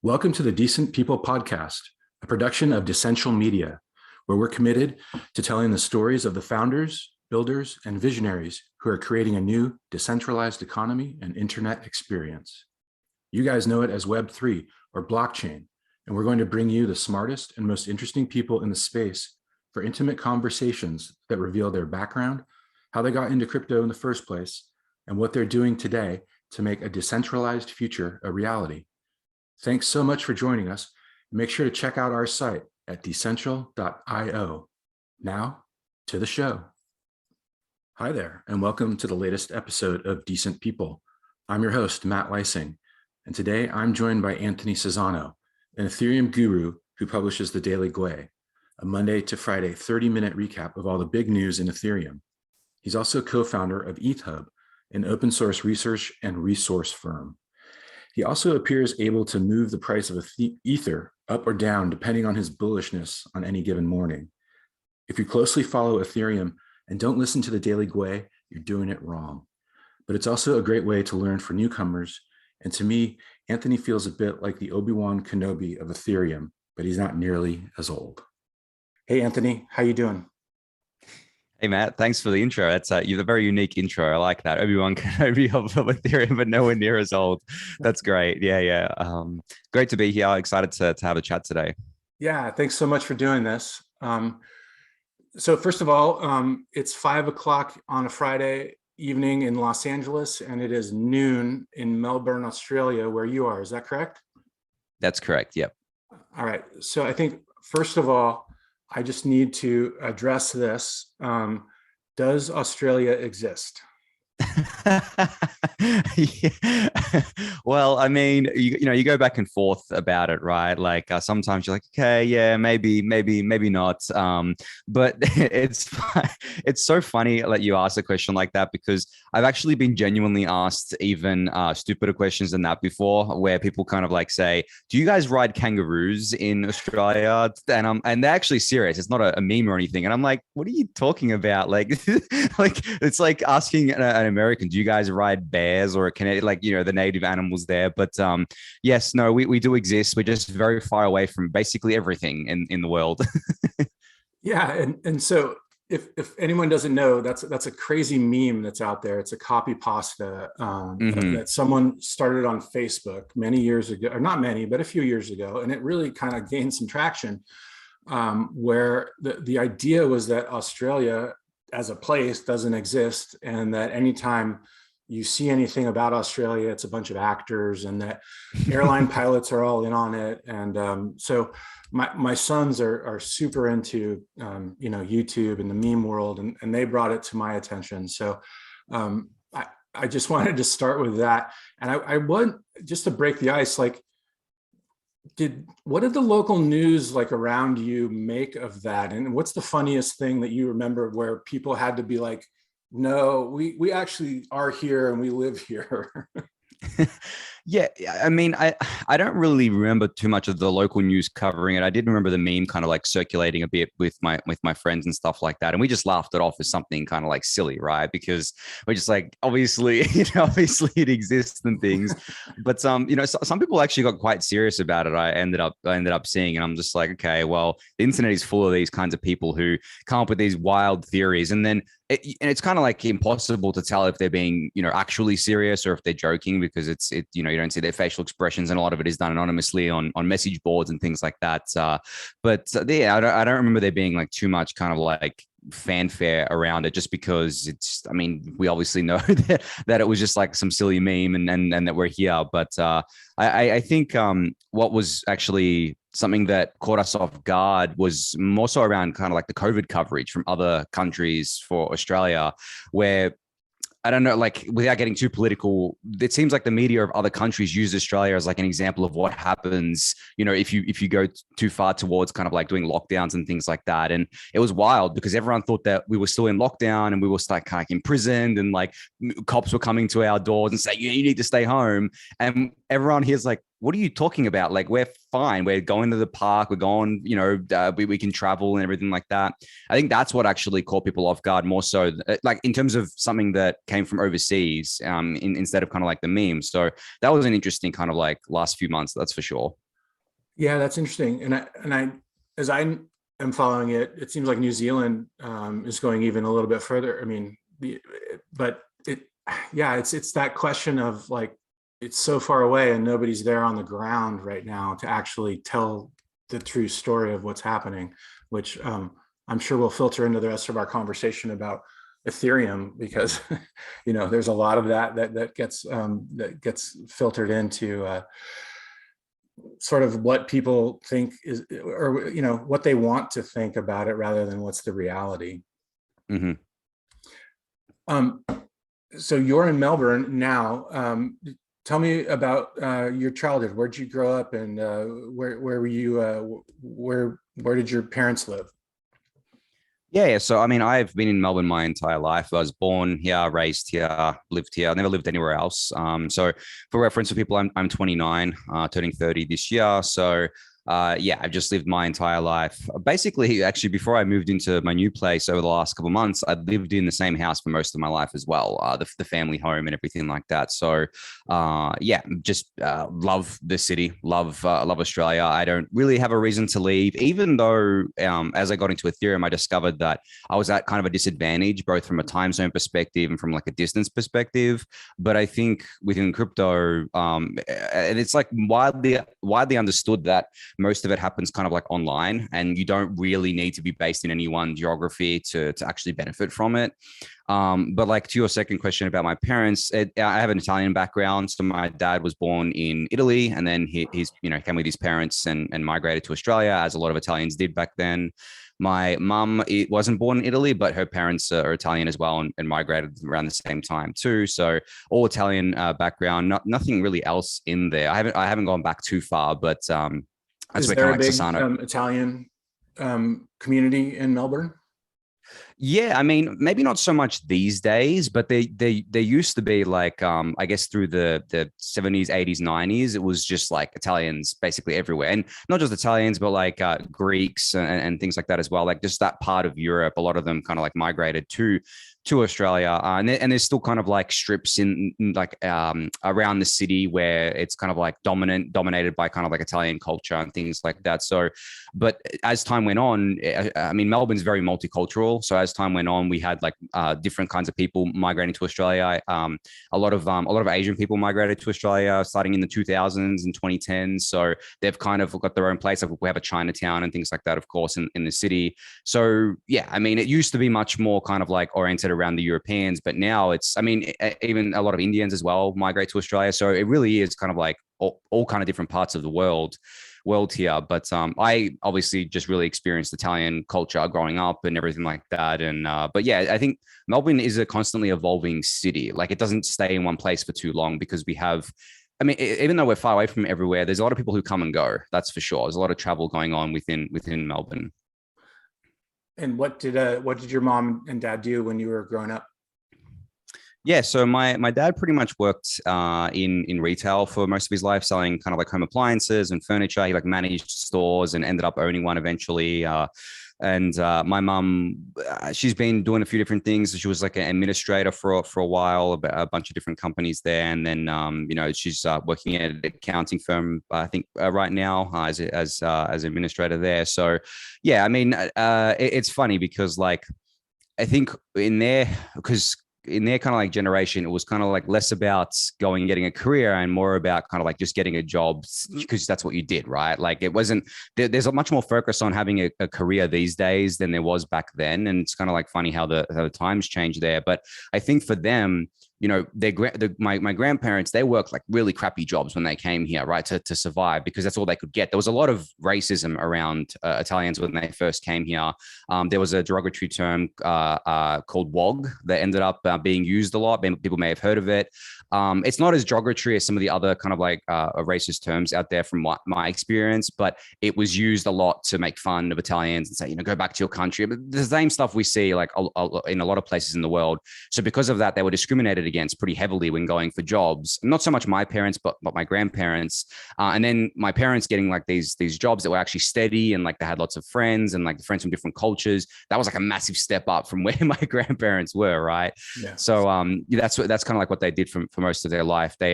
Welcome to the Decent People Podcast, a production of Decentral Media, where we're committed to telling the stories of the founders, builders, and visionaries who are creating a new decentralized economy and internet experience. You guys know it as Web3 or blockchain, and we're going to bring you the smartest and most interesting people in the space for intimate conversations that reveal their background, how they got into crypto in the first place, and what they're doing today to make a decentralized future a reality. Thanks so much for joining us. Make sure to check out our site at decentral.io. Now, to the show. Hi there, and welcome to the latest episode of Decent People. I'm your host, Matt Leising, and today I'm joined by Anthony Sassano, an Ethereum guru who publishes the Daily Gwei, a Monday to Friday 30-minute recap of all the big news in Ethereum. He's also co-founder of ETHub, an open source research and resource firm. He also appears able to move the price of Ether up or down depending on his bullishness on any given morning. If you closely follow Ethereum and don't listen to the Daily Gwei, you're doing it wrong. But it's also a great way to learn for newcomers. And to me, Anthony feels a bit like the Obi-Wan Kenobi of Ethereum, but he's not nearly as old. Hey, Anthony, how you doing? Hey, Matt, thanks for the intro. That's you have a very unique intro. I like that. Obi-Wan Kenobi of Ethereum, but nowhere near as old. That's great. Yeah. Great to be here. Excited to have a chat today. Yeah, thanks so much for doing this. So first of all, it's 5 o'clock on a Friday evening in Los Angeles, and it is noon in Melbourne, Australia, where you are. Is that correct? That's correct. Yep. All right. So I think, first of all, I just need to address this. Does Australia exist? Yeah. Well, I mean, you go back and forth about it, right? Like sometimes you're like, okay, yeah, maybe not. But it's so funny that you ask a question like that, because I've actually been genuinely asked even stupider questions than that before, where people kind of like say, "Do you guys ride kangaroos in Australia?" And they're actually serious. It's not a meme or anything. And I'm like, "What are you talking about?" Like, like it's like asking an American, "Do you guys ride bears?" or a Canadian, like, the native animals there. But yes, no, we do exist. We're just very far away from basically everything in the world. Yeah, and so if anyone doesn't know, that's a crazy meme that's out there. It's a copy pasta that someone started on Facebook many years ago, or not many, but a few years ago, and it really kind of gained some traction, where the idea was that Australia as a place doesn't exist, and that anytime you see anything about Australia, it's a bunch of actors, and that airline pilots are all in on it. And so my sons are super into YouTube and the meme world, and they brought it to my attention. So I just wanted to start with that, and I want just to break the ice, like, what did the local news like around you make of that? And what's the funniest thing that you remember where people had to be like, "No, we actually are here and we live here"? Yeah, I mean, I don't really remember too much of the local news covering it. I did remember the meme kind of like circulating a bit with my friends and stuff like that, and we just laughed it off as something kind of like silly, right? Because we're just like, obviously, obviously it exists and things, but some people actually got quite serious about it. I ended up seeing, and I'm just like, okay, well, the internet is full of these kinds of people who come up with these wild theories, and then it's kind of like impossible to tell if they're being, actually serious or if they're joking, because you don't see their facial expressions, and a lot of it is done anonymously on message boards and things like that. But I don't remember there being like too much kind of like fanfare around it, just because we obviously know that it was just like some silly meme and that we're here. But I think what was actually something that caught us off guard was more so around kind of like the COVID coverage from other countries for Australia, where, I don't know, like, without getting too political, it seems like the media of other countries use Australia as like an example of what happens, if you go too far towards kind of like doing lockdowns and things like that. And it was wild because everyone thought that we were still in lockdown and we were like kind of imprisoned, and like cops were coming to our doors and saying, you need to stay home. And everyone here's like, what are you talking about? Like, we're fine. We're going to the park. We're going, we can travel and everything like that. I think that's what actually caught people off guard more so, like in terms of something that came from overseas, instead of kind of like the meme. So that was an interesting kind of like last few months, that's for sure. Yeah, that's interesting. As I am following it, it seems like New Zealand is going even a little bit further. I mean, but yeah, it's that question of like, it's so far away and nobody's there on the ground right now to actually tell the true story of what's happening, which I'm sure will filter into the rest of our conversation about Ethereum, because there's a lot of that gets filtered into sort of what people think is, or what they want to think about it rather than what's the reality. Mm-hmm. So you're in Melbourne now. Tell me about your childhood. Where'd you grow up, and where were you? Where did your parents live? Yeah. So, I mean, I've been in Melbourne my entire life. I was born here, raised here, lived here. I never lived anywhere else. So, for reference for people, I'm 29, turning 30 this year. So, yeah, I've just lived my entire life. Basically, actually, before I moved into my new place over the last couple of months, I lived in the same house for most of my life as well, the family home and everything like that. So, yeah, just love the city, love Australia. I don't really have a reason to leave, even though as I got into Ethereum, I discovered that I was at kind of a disadvantage, both from a time zone perspective and from like a distance perspective. But I think within crypto, and it's like widely understood that most of it happens kind of like online, and you don't really need to be based in any one geography to actually benefit from it. But like to your second question about my parents, I have an Italian background. So my dad was born in Italy, and then he's came with his parents and migrated to Australia, as a lot of Italians did back then. My mum wasn't born in Italy, but her parents are Italian as well, and migrated around the same time too. So all Italian background, nothing really else in there. I haven't gone back too far, but that's Is where there kind a of like big Sassano. Italian community in Melbourne? Yeah, I mean, maybe not so much these days, but they used to be like I guess through the 70s, 80s, 90s, it was just like Italians basically everywhere. And not just Italians, but like Greeks and things like that as well. Like just that part of Europe, a lot of them kind of like migrated to Australia, and there's still kind of like strips in like around the city where it's kind of like dominated by kind of like Italian culture and things like that. So, but as time went on, I mean, Melbourne's very multicultural. So as time went on, we had like different kinds of people migrating to Australia. A lot of Asian people migrated to Australia starting in the 2000s and 2010s. So they've kind of got their own place. Like we have a Chinatown and things like that, of course, in the city. So yeah, I mean, it used to be much more kind of like oriented around the Europeans, but now it's, I mean, even a lot of Indians as well migrate to Australia. So it really is kind of like all kind of different parts of the world here. But I obviously just really experienced Italian culture growing up and everything like that. And but yeah, I think Melbourne is a constantly evolving city. Like it doesn't stay in one place for too long, because we have, I mean, even though we're far away from everywhere, there's a lot of people who come and go. That's for sure. There's a lot of travel going on within Melbourne. And what did your mom and dad do when you were growing up? Yeah, so my dad pretty much worked in retail for most of his life, selling kind of like home appliances and furniture. He like managed stores and ended up owning one eventually. And my mum, she's been doing a few different things. She was like an administrator for a while, a bunch of different companies there, and then she's working at an accounting firm, I think, right now as administrator there. So yeah, I mean, it's funny because like I think in their kind of like generation, it was kind of like less about going and getting a career and more about kind of like just getting a job, because that's what you did, right? Like it wasn't, there's a much more focus on having a career these days than there was back then. And it's kind of like funny how the times change there. But I think for them, my grandparents, they worked like really crappy jobs when they came here, right, to survive, because that's all they could get. There was a lot of racism around Italians when they first came here. There was a derogatory term called "wog" that ended up being used a lot. People may have heard of it. It's not as derogatory as some of the other kind of like racist terms out there from my experience, but it was used a lot to make fun of Italians and say, go back to your country. But the same stuff we see like in a lot of places in the world. So because of that, they were discriminated against pretty heavily when going for jobs. Not so much my parents, but my grandparents. And then my parents getting like these jobs that were actually steady, and like they had lots of friends and like friends from different cultures. That was like a massive step up from where my grandparents were, right? Yeah. So that's kind of like what they did for for most of their life. They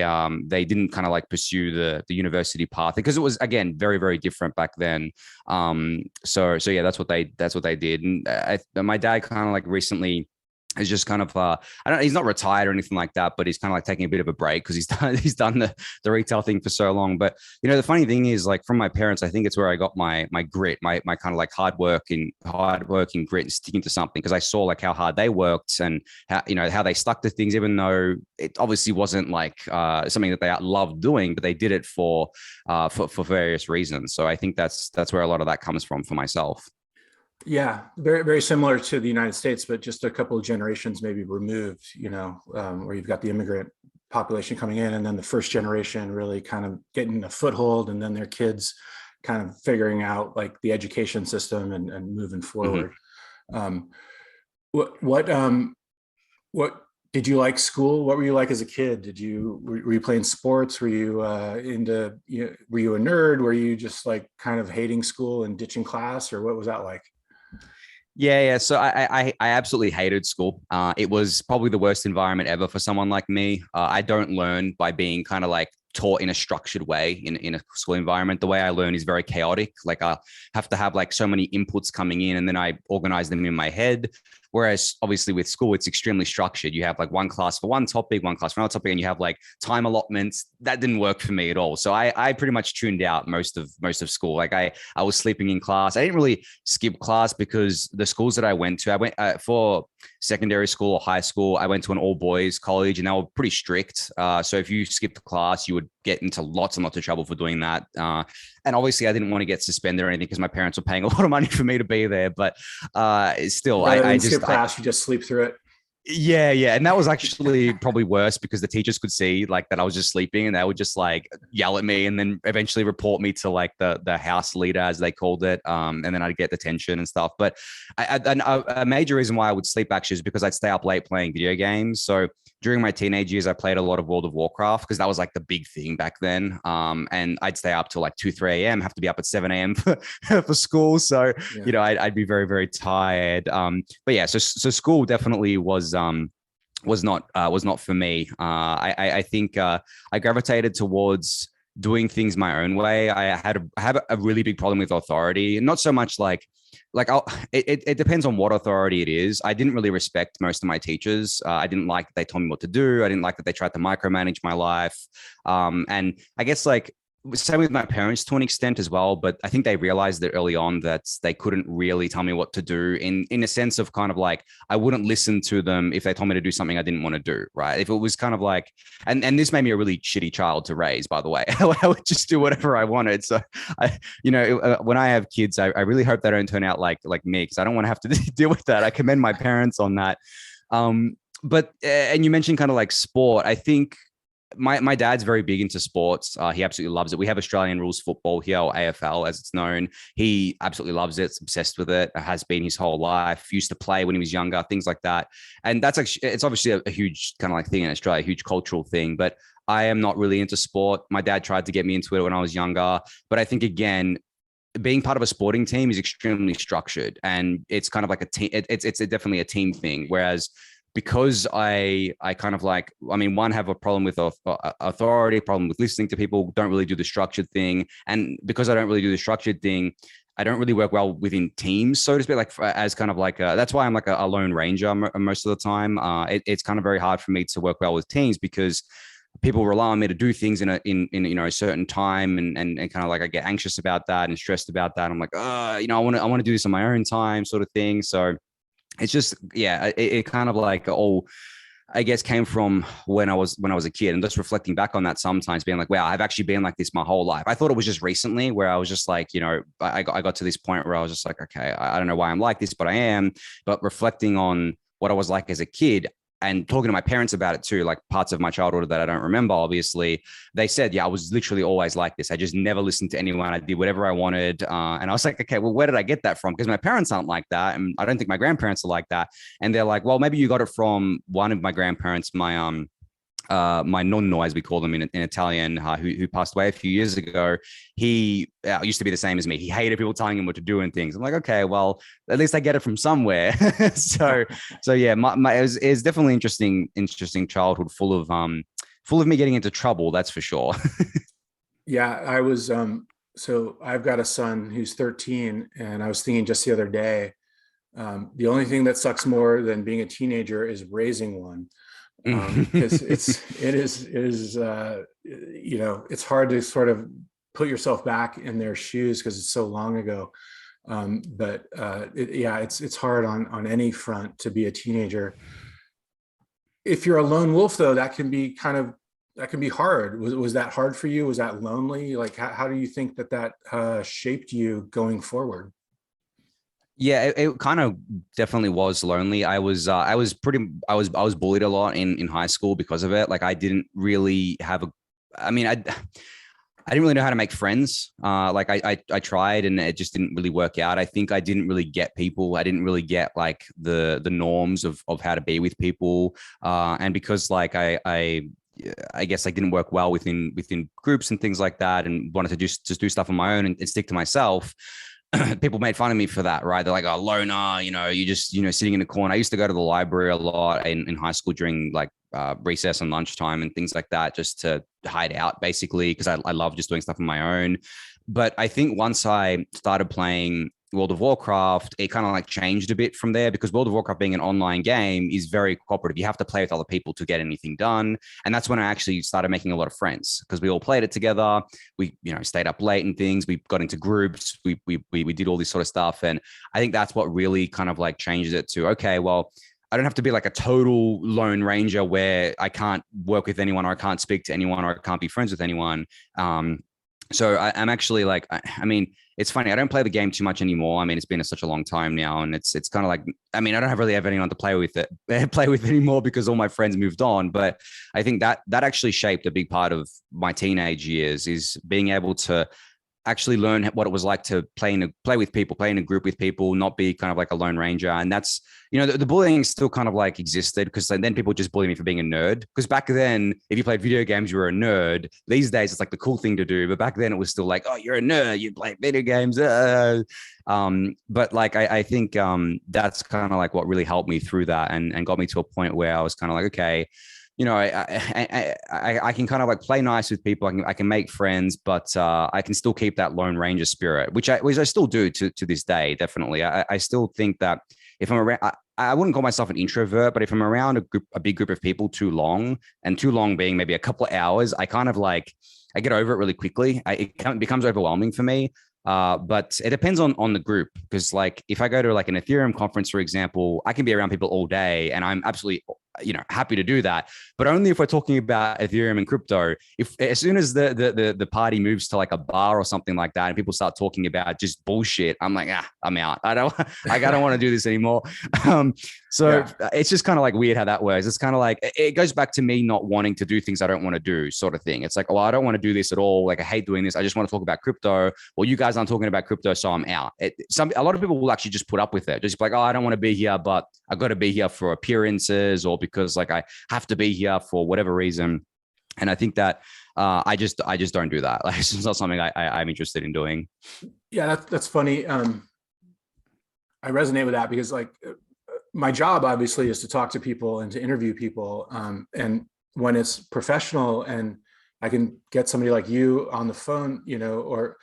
didn't kind of like pursue the university path because it was, again, very, very different back then. So yeah, that's what they did. And my dad kind of like recently is just kind of he's not retired or anything like that, but he's kind of like taking a bit of a break because he's done the retail thing for so long. But the funny thing is, like, from my parents, I think it's where I got my grit, my kind of like hardworking grit and sticking to something, because I saw like how hard they worked and how they stuck to things, even though it obviously wasn't like something that they loved doing, but they did it for various reasons. So I think that's where a lot of that comes from for myself. Yeah, very, very similar to the United States, but just a couple of generations maybe removed, where you've got the immigrant population coming in, and then the first generation really kind of getting a foothold, and then their kids kind of figuring out like the education system and moving forward. Mm-hmm. What did you like school? What were you like as a kid? Were you playing sports? Were you were you a nerd? Were you just like kind of hating school and ditching class, or what was that like? Yeah. So I absolutely hated school. It was probably the worst environment ever for someone like me. I don't learn by being kind of like taught in a structured way in a school environment. The way I learn is very chaotic. Like, I have to have like so many inputs coming in, and then I organize them in my head. Whereas obviously with school, it's extremely structured. You have like one class for one topic, one class for another topic, and you have like time allotments. That didn't work for me at all. So I pretty much tuned out most of school. Like, I was sleeping in class. I didn't really skip class because the schools that I went for secondary school or high school, I went to an all boys college, and they were pretty strict. So if you skipped class, you would get into lots and lots of trouble for doing that. And obviously I didn't want to get suspended or anything because my parents were paying a lot of money for me to be there. But still, I just skip class, you just sleep through it. Yeah. And that was actually probably worse because the teachers could see like that I was just sleeping, and they would just like yell at me and then eventually report me to like the house leader, as they called it. And then I'd get detention and stuff. But a major reason why I would sleep actually is because I'd stay up late playing video games. So during my teenage years, I played a lot of World of Warcraft because that was like the big thing back then. And I'd stay up till like 2, 3 a.m., have to be up at 7 a.m. for school. So, yeah. I'd be very, very tired. But yeah, so school definitely was not for me. I think I gravitated towards doing things my own way. I have a really big problem with authority, not so much like it depends on what authority it is. I didn't really respect most of my teachers. I didn't like that they told me what to do. I didn't like that they tried to micromanage my life. And I guess like same with my parents to an extent as well, but I think they realized that early on that they couldn't really tell me what to do in a sense of kind of like, I wouldn't listen to them if they told me to do something I didn't want to do, right? If it was kind of like, and this made me a really shitty child to raise, by the way. I would just do whatever I wanted. So when I have kids, I really hope they don't turn out like me, because I don't want to have to deal with that. I commend my parents on that. But you mentioned kind of like sport. I think my dad's very big into sports. He absolutely loves it. We have Australian rules football here, or AFL as it's known. He absolutely loves it. It's obsessed with it. Has been his whole life. Used to play when he was younger, things like that. And that's actually, it's obviously a huge kind of like thing in Australia, a huge cultural thing. But I am not really into sport. My dad tried to get me into it when I was younger. But I think, again, being part of a sporting team is extremely structured, and it's kind of like a team. It's definitely a team thing. Whereas because I kind of like, I mean, one, have a problem with authority, problem with listening to people, don't really do the structured thing. And because I don't really do the structured thing, I don't really work well within teams, so to speak, like as kind of like, that's why I'm like a lone ranger most of the time. It's kind of very hard for me to work well with teams because people rely on me to do things in a certain time, and kind of like I get anxious about that and stressed about that. I'm like, I want to do this on my own time, sort of thing. So it's just, yeah, it kind of like all, I guess, came from when I was a kid, and just reflecting back on that sometimes being like, wow, I've actually been like this my whole life. I thought it was just recently where I was just like, I got to this point where I was just like, okay, I don't know why I'm like this, but I am. But reflecting on what I was like as a kid, and talking to my parents about it too, like parts of my childhood that I don't remember, obviously, they said, yeah, I was literally always like this. I just never listened to anyone. I did whatever I wanted. And I was like, okay, well, where did I get that from? Because my parents aren't like that. And I don't think my grandparents are like that. And they're like, well, maybe you got it from one of my grandparents, my nonno, as we call them in Italian, who passed away a few years ago. He used to be the same as me. He hated people telling him what to do and things. I'm like, okay, well, at least I get it from somewhere. so yeah, it was definitely interesting childhood, full of full of me getting into trouble. That's for sure. Yeah, I was so I've got a son who's 13, and I was thinking just the other day, the only thing that sucks more than being a teenager is raising one. Because it's hard to sort of put yourself back in their shoes because it's so long ago. It's hard on any front to be a teenager. If you're a lone wolf, though, that can be hard. Was that hard for you? Was that lonely? Like, how do you think that shaped you going forward? Yeah, it kind of definitely was lonely. I was bullied a lot in high school because of it. Like I didn't really have I didn't really know how to make friends. I tried and it just didn't really work out. I think I didn't really get people. I didn't really get like the norms of how to be with people. And because like I guess I didn't work well within groups and things like that, and wanted to just do stuff on my own and stick to myself. People made fun of me for that, right? They're like, "Oh, loner, you just, sitting in the corner." I used to go to the library a lot in high school during like recess and lunchtime and things like that, just to hide out basically, because I love just doing stuff on my own. But I think once I started playing World of Warcraft, it kind of like changed a bit from there, because World of Warcraft being an online game is very cooperative. You have to play with other people to get anything done. And that's when I actually started making a lot of friends, because we all played it together. We, stayed up late and things. We got into groups. We did all this sort of stuff. And I think that's what really kind of like changes it to, okay, well, I don't have to be like a total lone ranger where I can't work with anyone, or I can't speak to anyone, or I can't be friends with anyone. So I'm actually like, I mean, it's funny. I don't play the game too much anymore. I mean, it's been such a long time now, and it's kind of like, I mean, I don't really have anyone to play with anymore because all my friends moved on. But I think that actually shaped a big part of my teenage years, is being able to actually learn what it was like to play with people, play in a group with people, not be kind of like a lone ranger. And that's, the bullying still kind of like existed, because then people just bully me for being a nerd. Because back then, if you played video games, you were a nerd. These days, it's like the cool thing to do. But back then it was still like, oh, you're a nerd, you play video games. But like, I think that's kind of like what really helped me through that, and got me to a point where I was kind of like, okay, I can kind of like play nice with people. I can make friends, but I can still keep that Lone Ranger spirit, which I still do to this day. Definitely, I still think that if I'm around, I wouldn't call myself an introvert, but if I'm around a big group of people too long, and too long being maybe a couple of hours, I kind of like, I get over it really quickly. It becomes overwhelming for me. But it depends on the group, because like if I go to like an Ethereum conference, for example, I can be around people all day and I'm absolutely happy to do that, but only if we're talking about Ethereum and crypto. If as soon as the party moves to like a bar or something like that and people start talking about just bullshit, I'm like, I'm out. I don't want to do this anymore. It's just kind of like weird how that works. It's kind of like, it goes back to me not wanting to do things I don't want to do, sort of thing. It's like, well, I don't want to do this at all. Like I hate doing this. I just want to talk about crypto. Well, you guys aren't talking about crypto, so I'm out. A lot of people will actually just put up with it. Just like, oh, I don't want to be here, but I got to be here for appearances, or because like I have to be here for whatever reason. And I think that I just don't do that. Like it's not something I'm interested in doing. Yeah, that's funny. I resonate with that because like my job obviously is to talk to people and to interview people. And when it's professional and I can get somebody like you on the phone, or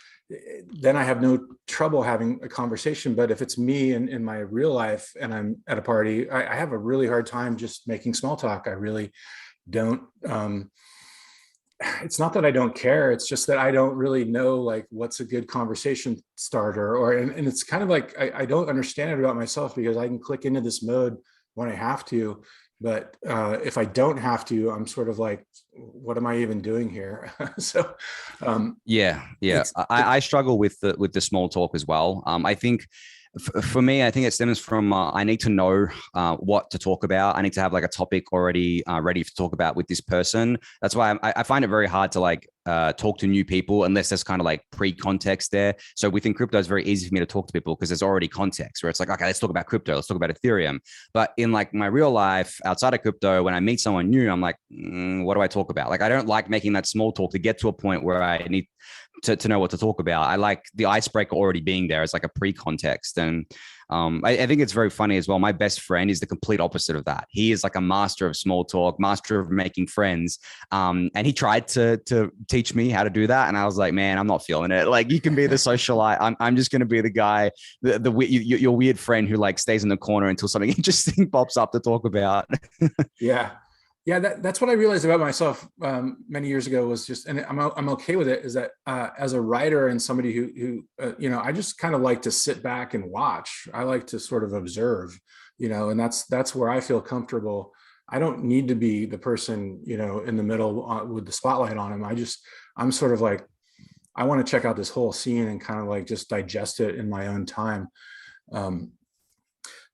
then I have no trouble having a conversation. But if it's me in my real life and I'm at a party, I have a really hard time just making small talk. I really don't. It's not that I don't care. It's just that I don't really know like what's a good conversation starter, and it's kind of like I don't understand it about myself, because I can click into this mode when I have to. But if I don't have to, I'm sort of like, what am I even doing here? So, I struggle with the small talk as well. I think for me, I think it stems from I need to know what to talk about. I need to have like a topic already ready to talk about with this person. That's why I find it very hard to like talk to new people unless there's kind of like pre-context there. So within crypto, it's very easy for me to talk to people because there's already context where it's like, okay, let's talk about crypto. Let's talk about Ethereum. But in like my real life outside of crypto, when I meet someone new, I'm like, what do I talk about? Like, I don't like making that small talk to get to a point where I need to know what to talk about. I like the icebreaker already being there as like a pre-context. And I think it's very funny as well. My best friend is the complete opposite of that. He is like a master of small talk, master of making friends. And he tried to teach me how to do that. And I was like, man, I'm not feeling it. Like, you can be the socialite. I'm just going to be the guy, your weird friend who like stays in the corner until something interesting pops up to talk about. Yeah. Yeah, that's what I realized about myself many years ago was just, and I'm okay with it, is that as a writer and somebody who I just kind of like to sit back and watch. I like to sort of observe, and that's where I feel comfortable. I don't need to be the person, in the middle with the spotlight on him. I'm sort of like, I want to check out this whole scene and kind of like just digest it in my own time.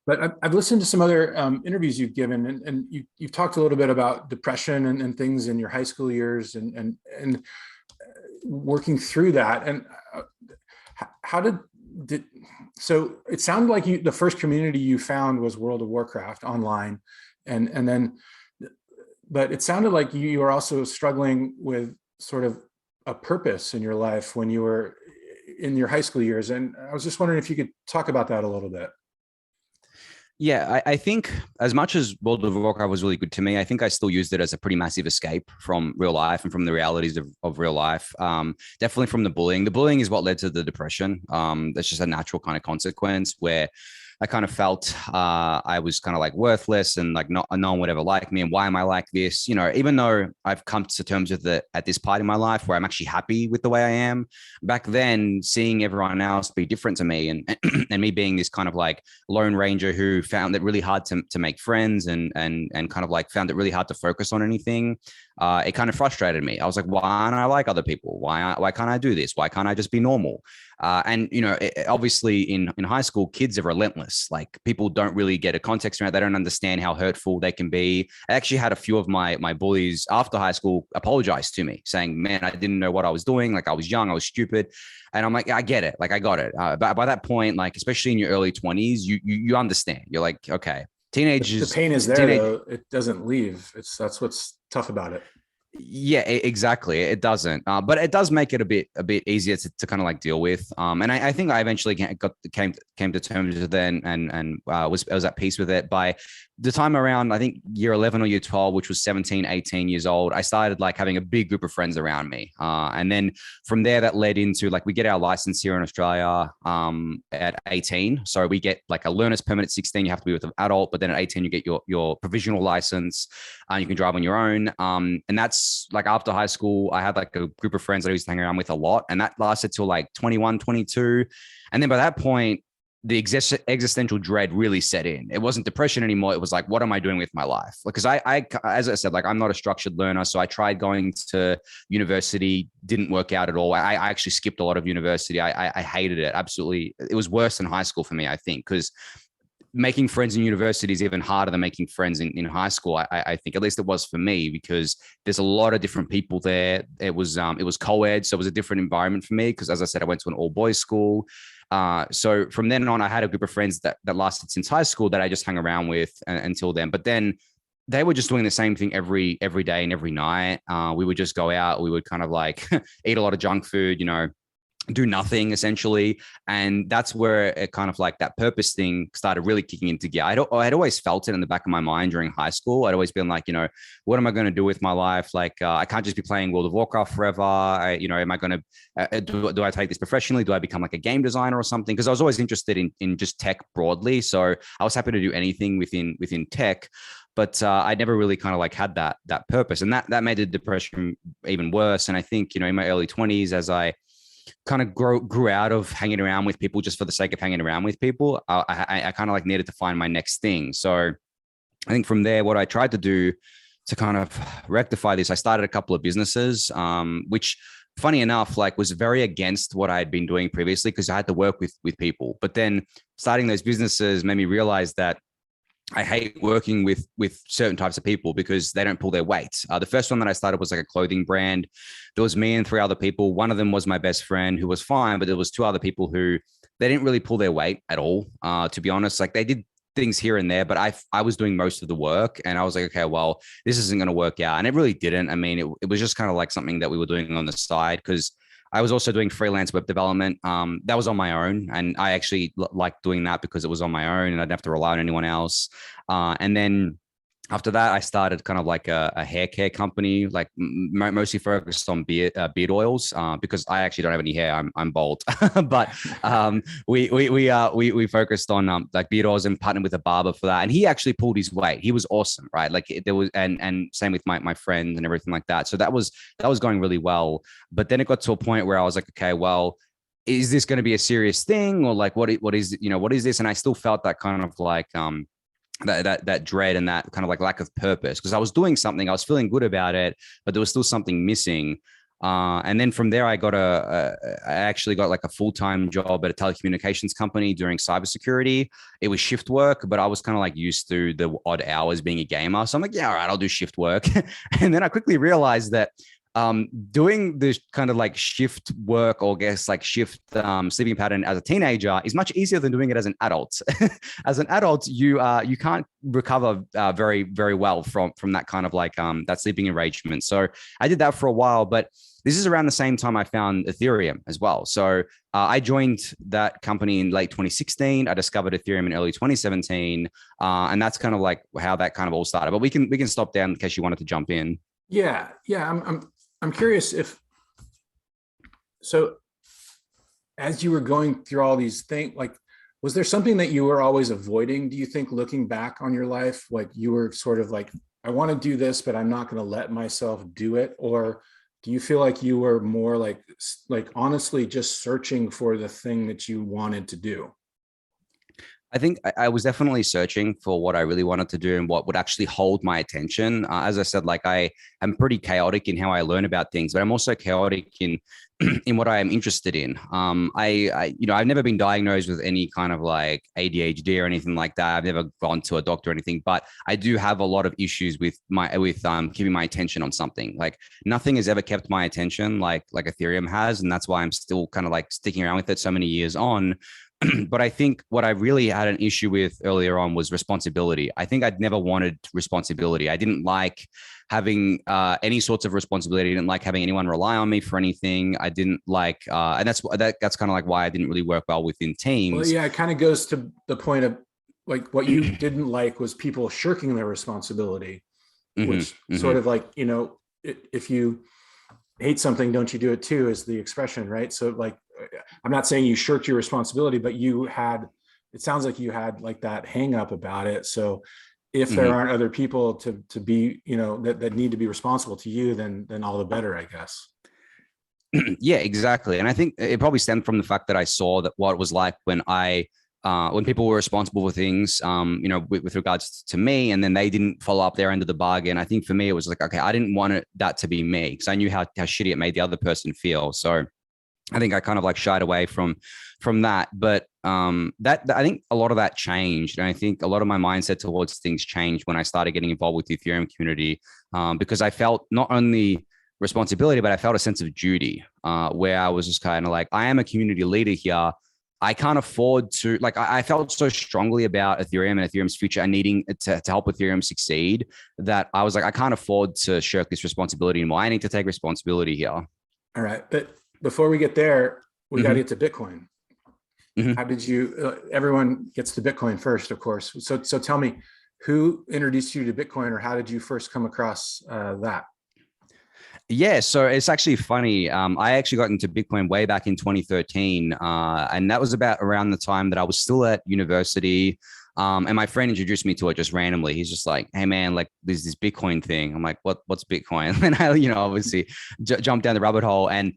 But I've listened to some other interviews you've given, and you've talked a little bit about depression and things in your high school years, and working through that. And how did so it sounded like the first community you found was World of Warcraft online, and then, but it sounded like you were also struggling with sort of a purpose in your life when you were in your high school years. And I was just wondering if you could talk about that a little bit. Yeah, I think as much as World of Warcraft was really good to me, I think I still used it as a pretty massive escape from real life and from the realities of real life. Definitely from the bullying. The bullying is what led to the depression. That's just a natural kind of consequence where I kind of felt I was kind of like worthless and like no one would ever like me. And why am I like this? Even though I've come to terms with it at this part in my life where I'm actually happy with the way I am, back then seeing everyone else be different to me and and me being this kind of like lone ranger who found it really hard to make friends and kind of like found it really hard to focus on anything. It kind of frustrated me. I was like, why aren't I like other people? Why can't I do this? Why can't I just be normal? And obviously in high school, kids are relentless. Like, people don't really get a context around it. They don't understand how hurtful they can be. I actually had a few of my bullies after high school apologize to me, saying, man, I didn't know what I was doing. Like, I was young, I was stupid. And I'm like, I get it. Like, I got it. But by that point, like, especially in your early 20s, you understand. You're like, okay, teenagers. The pain is there, though. It doesn't leave. That's what's tough about it. Yeah, exactly. It doesn't, but it does make it a bit easier to kind of like deal with. And I think I eventually came to terms with it and I was at peace with it by the time around, I think year 11 or year 12, which was 17, 18 years old. I started like having a big group of friends around me. And then from there, that led into like, we get our license here in Australia at 18. So we get like a learner's permit at 16. You have to be with an adult, but then at 18, you get your provisional license and you can drive on your own. And that's like after high school, I had like a group of friends that I used to hang around with a lot. And that lasted till like 21, 22. And then by that point, the existential dread really set in. It wasn't depression anymore. It was like, what am I doing with my life? Because I, as I said, like, I'm not a structured learner. So I tried going to university, didn't work out at all. I actually skipped a lot of university. I hated it. Absolutely. It was worse than high school for me, I think, because making friends in university is even harder than making friends in high school. I think, at least it was for me, because there's a lot of different people there. It was co-ed. So it was a different environment for me. Cause as I said, I went to an all boys school. So from then on, I had a group of friends that lasted since high school that I just hung around with until then. But then they were just doing the same thing every day and every night. We would just go out. We would kind of like eat a lot of junk food, do nothing essentially. And that's where it kind of like that purpose thing started really kicking into gear. I'd always felt it in the back of my mind during high school. I'd always been like, what am I going to do with my life? Like, I can't just be playing World of Warcraft forever. Am I going to, do I take this professionally? Do I become like a game designer or something? Because I was always interested in just tech broadly. So I was happy to do anything within tech. But I never really kind of like had that purpose. And that made the depression even worse. And I think, in my early 20s, as I kind of grew out of hanging around with people just for the sake of hanging around with people, I kind of like needed to find my next thing. So I think from there, what I tried to do to kind of rectify this, I started a couple of businesses, which, funny enough, like, was very against what I had been doing previously, because I had to work with people. But then starting those businesses made me realize that I hate working with certain types of people because they don't pull their weight. The first one that I started was like a clothing brand. There was me and 3 other people. One of them was my best friend, who was fine, but there was 2 other people who they didn't really pull their weight at all. To be honest, like, they did things here and there, but I was doing most of the work, and I was like, okay, well, this isn't going to work out. And it really didn't. I mean, it was just kind of like something that we were doing on the side, because I was also doing freelance web development. That was on my own, and I actually liked doing that because it was on my own, and I didn't have to rely on anyone else. And then after that, I started kind of like a hair care company, like mostly focused on beard oils, because I actually don't have any hair. I'm bald, but we focused on like beard oils and partnered with a barber for that. And he actually pulled his weight. He was awesome, right? Like there was, and same with my friend and everything like that. So that was going really well. But then it got to a point where I was like, okay, well, is this going to be a serious thing, or like what is what is this? And I still felt that kind of like that dread and that kind of like lack of purpose, because I was doing something, I was feeling good about it, but there was still something missing. And then from there, I actually got like a full-time job at a telecommunications company doing cybersecurity. It was shift work, but I was kind of like used to the odd hours being a gamer. So I'm like, yeah, all right, I'll do shift work. And then I quickly realized that doing this kind of like shift work, or guess like shift sleeping pattern as a teenager is much easier than doing it as an adult. As an adult, you can't recover very, very well from that kind of like that sleeping arrangement. So I did that for a while, but this is around the same time I found Ethereum as well. So I joined that company in late 2016. I discovered Ethereum in early 2017, and that's kind of like how that kind of all started. But we can stop there in case you wanted to jump in. Yeah. I'm curious so as you were going through all these things, like, was there something that you were always avoiding? Do you think, looking back on your life, like you were sort of like, I want to do this, but I'm not going to let myself do it? Or do you feel like you were more like honestly just searching for the thing that you wanted to do? I think I was definitely searching for what I really wanted to do and what would actually hold my attention. As I said, like I am pretty chaotic in how I learn about things, but I'm also chaotic in in what I am interested in. I've never been diagnosed with any kind of like ADHD or anything like that. I've never gone to a doctor or anything, but I do have a lot of issues with keeping my attention on something. Like nothing has ever kept my attention like Ethereum has, and that's why I'm still kind of like sticking around with it so many years on. But I think what I really had an issue with earlier on was responsibility. I think I'd never wanted responsibility. I didn't like having any sorts of responsibility. I didn't like having anyone rely on me for anything. I didn't like, and that's kind of like why I didn't really work well within teams. Well, yeah, it kind of goes to the point of like what you didn't like was people shirking their responsibility, which sort of like, if you hate something, don't you do it too, is the expression, right? So like, I'm not saying you shirked your responsibility, but it sounds like you had like that hang up about it. So if there aren't other people to be, that need to be responsible to you, then all the better, I guess. Yeah, exactly. And I think it probably stemmed from the fact that I saw that what it was like when when people were responsible for things, with regards to me, and then they didn't follow up their end of the bargain. I think for me, it was like, okay, I didn't want that to be me, because I knew how shitty it made the other person feel. So I think I kind of like shied away from that. But that I think a lot of that changed. And I think a lot of my mindset towards things changed when I started getting involved with the Ethereum community, because I felt not only responsibility, but I felt a sense of duty, where I was just kind of like, I am a community leader here. I can't afford to, like, I felt so strongly about Ethereum and Ethereum's future and needing to help Ethereum succeed, that I was like, I can't afford to shirk this responsibility anymore. I need to take responsibility here. All right. But before we get there, we got to get to Bitcoin. How did you, everyone gets to Bitcoin first, of course. So tell me, who introduced you to Bitcoin, or how did you first come across that? Yeah, so it's actually funny. I actually got into Bitcoin way back in 2013. And that was about around the time that I was still at university. And my friend introduced me to it just randomly. He's just like, hey man, like there's this Bitcoin thing. I'm like, what's Bitcoin? And I, obviously jumped down the rabbit hole. And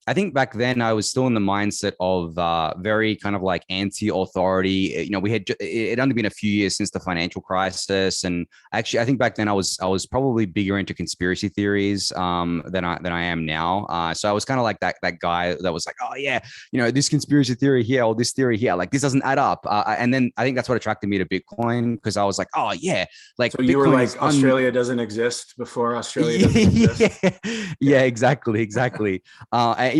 I think back then I was still in the mindset of very kind of like anti-authority. It had only been a few years since the financial crisis, and actually I think back then I was probably bigger into conspiracy theories than I am now. So I was kind of like that guy that was like, oh yeah, this conspiracy theory here or this theory here, like this doesn't add up. And then I think that's what attracted me to Bitcoin, because I was like, oh yeah, like so you were like, Australia doesn't exist before Australia doesn't exist. Yeah, exactly.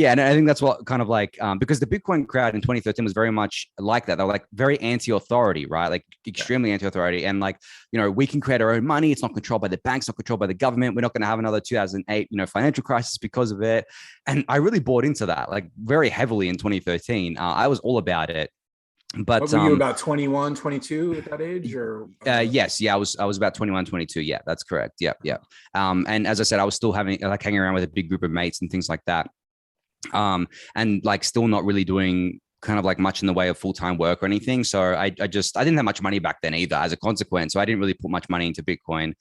Yeah, and I think that's what kind of like because the Bitcoin crowd in 2013 was very much like that. They were like very anti-authority, right? Like extremely anti-authority, and like we can create our own money. It's not controlled by the banks, not controlled by the government. We're not going to have another 2008 financial crisis because of it. And I really bought into that like very heavily in 2013. I was all about it. But what were you, about 21, 22 at that age, or yes, yeah, I was about 21, 22. Yeah, that's correct. Yeah, yeah. And as I said, I was still having like hanging around with a big group of mates and things like that. And like still not really doing kind of like much in the way of full-time work or anything. So I didn't have much money back then either as a consequence. So I didn't really put much money into Bitcoin,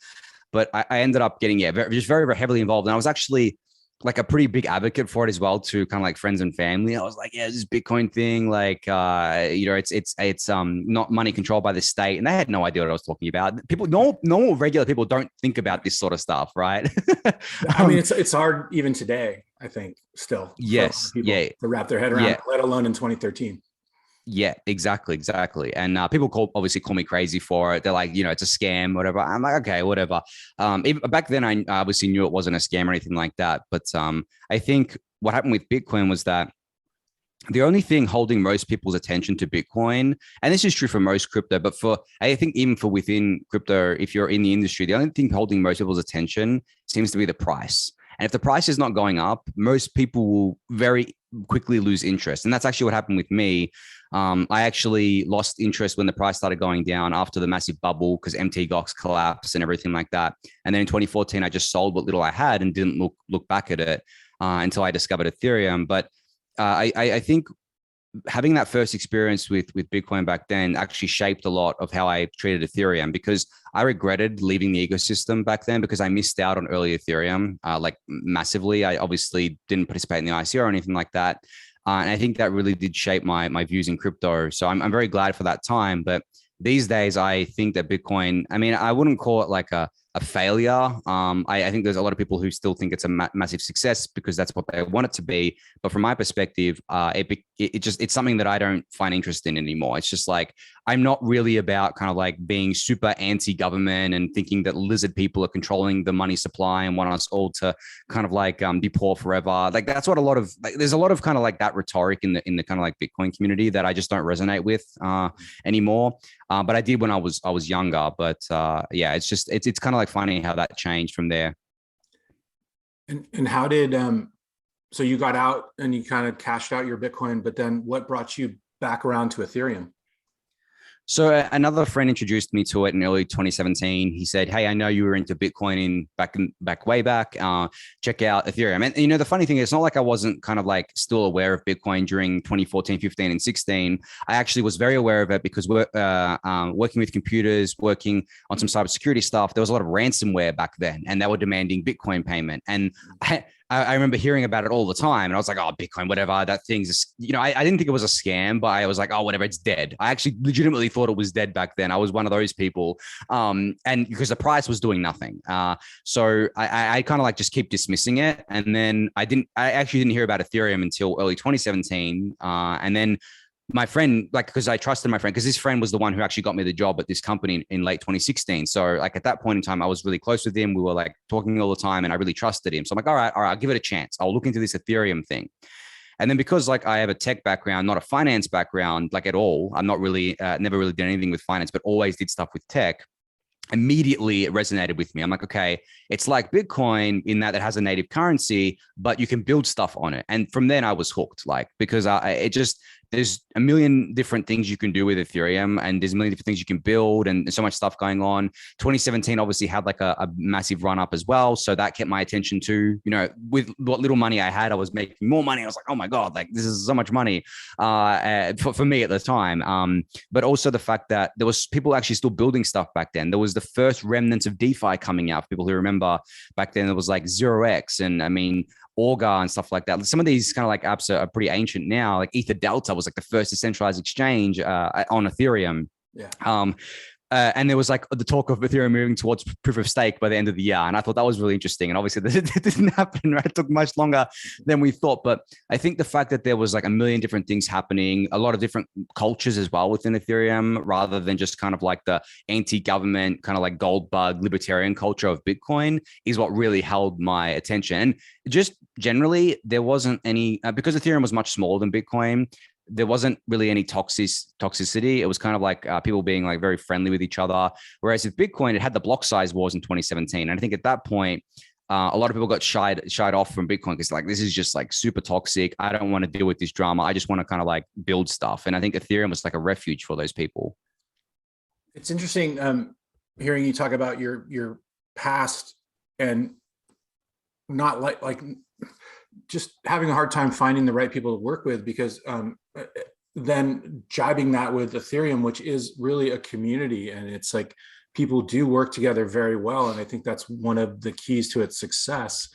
but I ended up getting, just very, very heavily involved. And I was actually like a pretty big advocate for it as well to kind of like friends and family. I was like, yeah, this Bitcoin thing, like, it's not money controlled by the state. And they had no idea what I was talking about. People, normal regular people don't think about this sort of stuff, right? I mean, it's hard even today, I think, still. Yes. For people to wrap their head around, let alone in 2013. Yeah, exactly. And people obviously call me crazy for it. They're like, it's a scam, whatever. I'm like, okay, whatever. Even back then, I obviously knew it wasn't a scam or anything like that. But I think what happened with Bitcoin was that the only thing holding most people's attention to Bitcoin, and this is true for most crypto, but I think even for within crypto, if you're in the industry, the only thing holding most people's attention seems to be the price. And if the price is not going up, most people will very quickly lose interest. And that's actually what happened with me. I actually lost interest when the price started going down after the massive bubble because MT-Gox collapsed and everything like that. And then in 2014, I just sold what little I had and didn't look back at it until I discovered Ethereum. But I think having that first experience with Bitcoin back then actually shaped a lot of how I treated Ethereum, because I regretted leaving the ecosystem back then because I missed out on early Ethereum like massively. I obviously didn't participate in the ICO or anything like that. And I think that really did shape my views in crypto. So I'm very glad for that time. But these days, I think that Bitcoin, I mean, I wouldn't call it like a failure. I think there's a lot of people who still think it's a massive success because that's what they want it to be. But from my perspective, it's something that I don't find interest in anymore. It's just like, I'm not really about kind of like being super anti-government and thinking that lizard people are controlling the money supply and want us all to kind of like be poor forever. Like that's what there's a lot of kind of like that rhetoric in the kind of like Bitcoin community that I just don't resonate with anymore. But I did when I was younger. But yeah, it's kind of like funny how that changed from there. And how did so you got out and you kind of cashed out your Bitcoin, but then what brought you back around to Ethereum? So another friend introduced me to it in early 2017. He said, "Hey, I know you were into Bitcoin way back. Check out Ethereum." And the funny thing is, it's not like I wasn't kind of like still aware of Bitcoin during 2014, 15, and 16. I actually was very aware of it because we're working with computers, working on some cybersecurity stuff. There was a lot of ransomware back then, and they were demanding Bitcoin payment. And I remember hearing about it all the time. And I was like, oh, Bitcoin, whatever. That thing's, I didn't think it was a scam, but I was like, oh, whatever, it's dead. I actually legitimately thought it was dead back then. I was one of those people. And because the price was doing nothing. So I kind of like just keep dismissing it. And then I actually didn't hear about Ethereum until early 2017. And then my friend, like, because I trusted my friend, because this friend was the one who actually got me the job at this company in late 2016. So like at that point in time, I was really close with him. We were like talking all the time and I really trusted him. So I'm like, all right, I'll give it a chance. I'll look into this Ethereum thing. And then because like I have a tech background, not a finance background, like at all, I'm not really, never really did anything with finance, but always did stuff with tech. Immediately it resonated with me. I'm like, okay, it's like Bitcoin in that it has a native currency, but you can build stuff on it. And from then I was hooked, like, because there's a million different things you can do with Ethereum and there's a million different things you can build and so much stuff going on. 2017 obviously had like a massive run up as well. So that kept my attention too, with what little money I had, I was making more money. I was like, oh my God, like this is so much money for me at the time. But also the fact that there was people actually still building stuff back then. There was the first remnants of DeFi coming out. For people who remember back then, it was like 0x. And I mean, Orga and stuff like that. Some of these kind of like apps are pretty ancient now. Like Ether Delta was like the first decentralized exchange on Ethereum. Yeah. And there was like the talk of Ethereum moving towards proof of stake by the end of the year. And I thought that was really interesting. And obviously that didn't happen, right? It took much longer than we thought. But I think the fact that there was like a million different things happening, a lot of different cultures as well within Ethereum, rather than just kind of like the anti-government, kind of like gold bug libertarian culture of Bitcoin, is what really held my attention. And just generally, there wasn't any, because Ethereum was much smaller than Bitcoin, there wasn't really any toxicity. It was kind of like people being like very friendly with each other. Whereas with Bitcoin, it had the block size wars in 2017. And I think at that point, a lot of people got shied off from Bitcoin because like, this is just like super toxic. I don't want to deal with this drama. I just want to kind of like build stuff. And I think Ethereum was like a refuge for those people. It's interesting hearing you talk about your past and not like just having a hard time finding the right people to work with, because then jibing that with Ethereum, which is really a community, and it's like people do work together very well. And I think that's one of the keys to its success.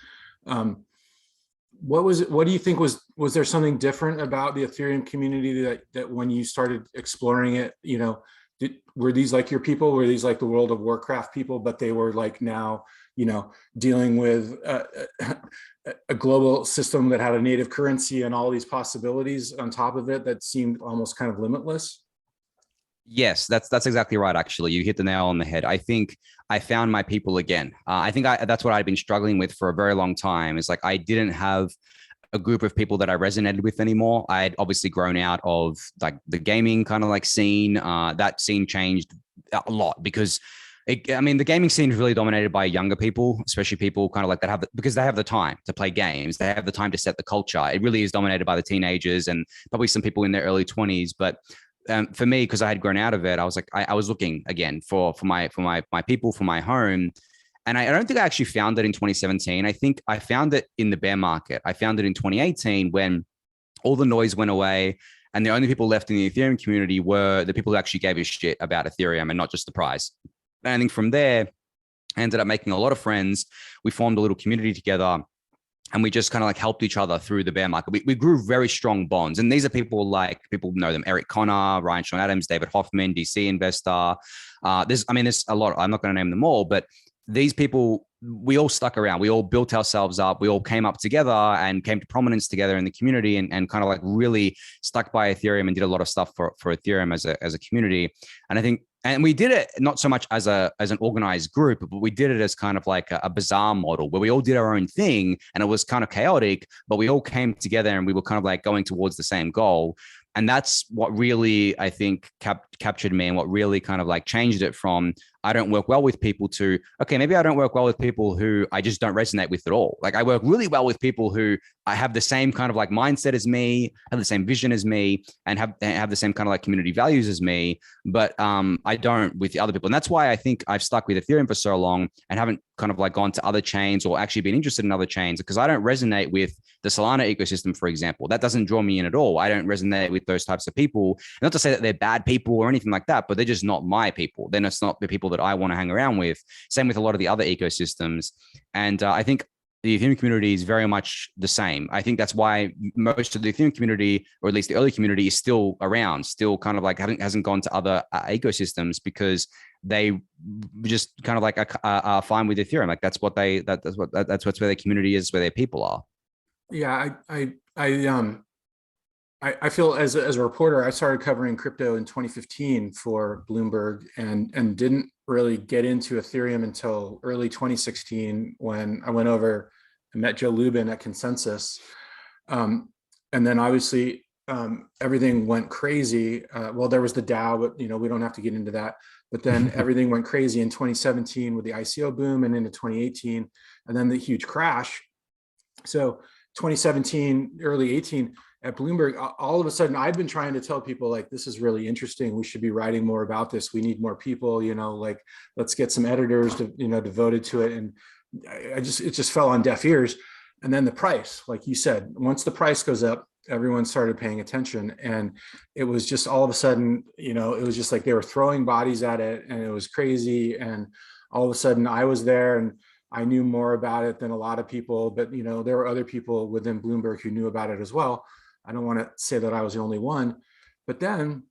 What do you think was there something different about the Ethereum community that when you started exploring it, were these like your people? Were these like the World of Warcraft people, but they were like now, dealing with a global system that had a native currency and all these possibilities on top of it that seemed almost kind of limitless? Yes, that's exactly right. Actually, you hit the nail on the head. I think I found my people again. I think that's what I'd been struggling with for a very long time. Is like I didn't have a group of people that I resonated with anymore. I had obviously grown out of like the gaming kind of like scene. That scene changed a lot because the gaming scene is really dominated by younger people, especially people kind of like that because they have the time to play games. They have the time to set the culture. It really is dominated by the teenagers and probably some people in their early 20s. But for me, because I had grown out of it, I was like, I was looking again for my people, for my home. And I don't think I actually found it in 2017. I think I found it in the bear market. I found it in 2018 when all the noise went away. And the only people left in the Ethereum community were the people who actually gave a shit about Ethereum and not just the price. And I think from there, I ended up making a lot of friends. We formed a little community together and we just kind of like helped each other through the bear market. We grew very strong bonds. And these are people like, people know them, Eric Connor, Ryan Sean Adams, David Hoffman, DC investor. There's a lot. I'm not going to name them all, but these people, we all stuck around. We all built ourselves up. We all came up together and came to prominence together in the community and kind of like really stuck by Ethereum and did a lot of stuff for Ethereum as a community. And I think, and we did it not so much as an organized group, but we did it as kind of like a bizarre model where we all did our own thing and it was kind of chaotic, but we all came together and we were kind of like going towards the same goal. And that's what really, I think, captured me and what really kind of like changed it from I don't work well with people to, okay, maybe I don't work well with people who I just don't resonate with at all. Like I work really well with people who I have the same kind of like mindset as me, have the same vision as me, and have the same kind of like community values as me. But I don't with the other people. And that's why I think I've stuck with Ethereum for so long and haven't kind of like gone to other chains or actually been interested in other chains because I don't resonate with the Solana ecosystem, for example. That doesn't draw me in at all. I don't resonate with those types of people. Not to say that they're bad people or anything like that, but they're just not my people. Then it's not the people that I want to hang around with. Same with a lot of the other ecosystems. And I think the Ethereum community is very much the same. I think that's why most of the Ethereum community, or at least the early community, is still around, still kind of like hasn't gone to other ecosystems because they just kind of like are fine with Ethereum. Like that's what's where their community is, where their people are. Yeah, I feel as a reporter, I started covering crypto in 2015 for Bloomberg and didn't really get into Ethereum until early 2016 when I went over and met Joe Lubin at Consensus. And then obviously everything went crazy. Well, there was the DAO, but we don't have to get into that. But then everything went crazy in 2017 with the ICO boom and into 2018, and then the huge crash. So 2017, early 18 at Bloomberg, all of a sudden I've been trying to tell people like, this is really interesting. We should be writing more about this. We need more people, like let's get some editors devoted to it. And it just fell on deaf ears. And then the price, like you said, once the price goes up, everyone started paying attention. And it was just all of a sudden, it was just like they were throwing bodies at it and it was crazy. And all of a sudden I was there and I knew more about it than a lot of people, but there were other people within Bloomberg who knew about it as well. I don't want to say that I was the only one, but then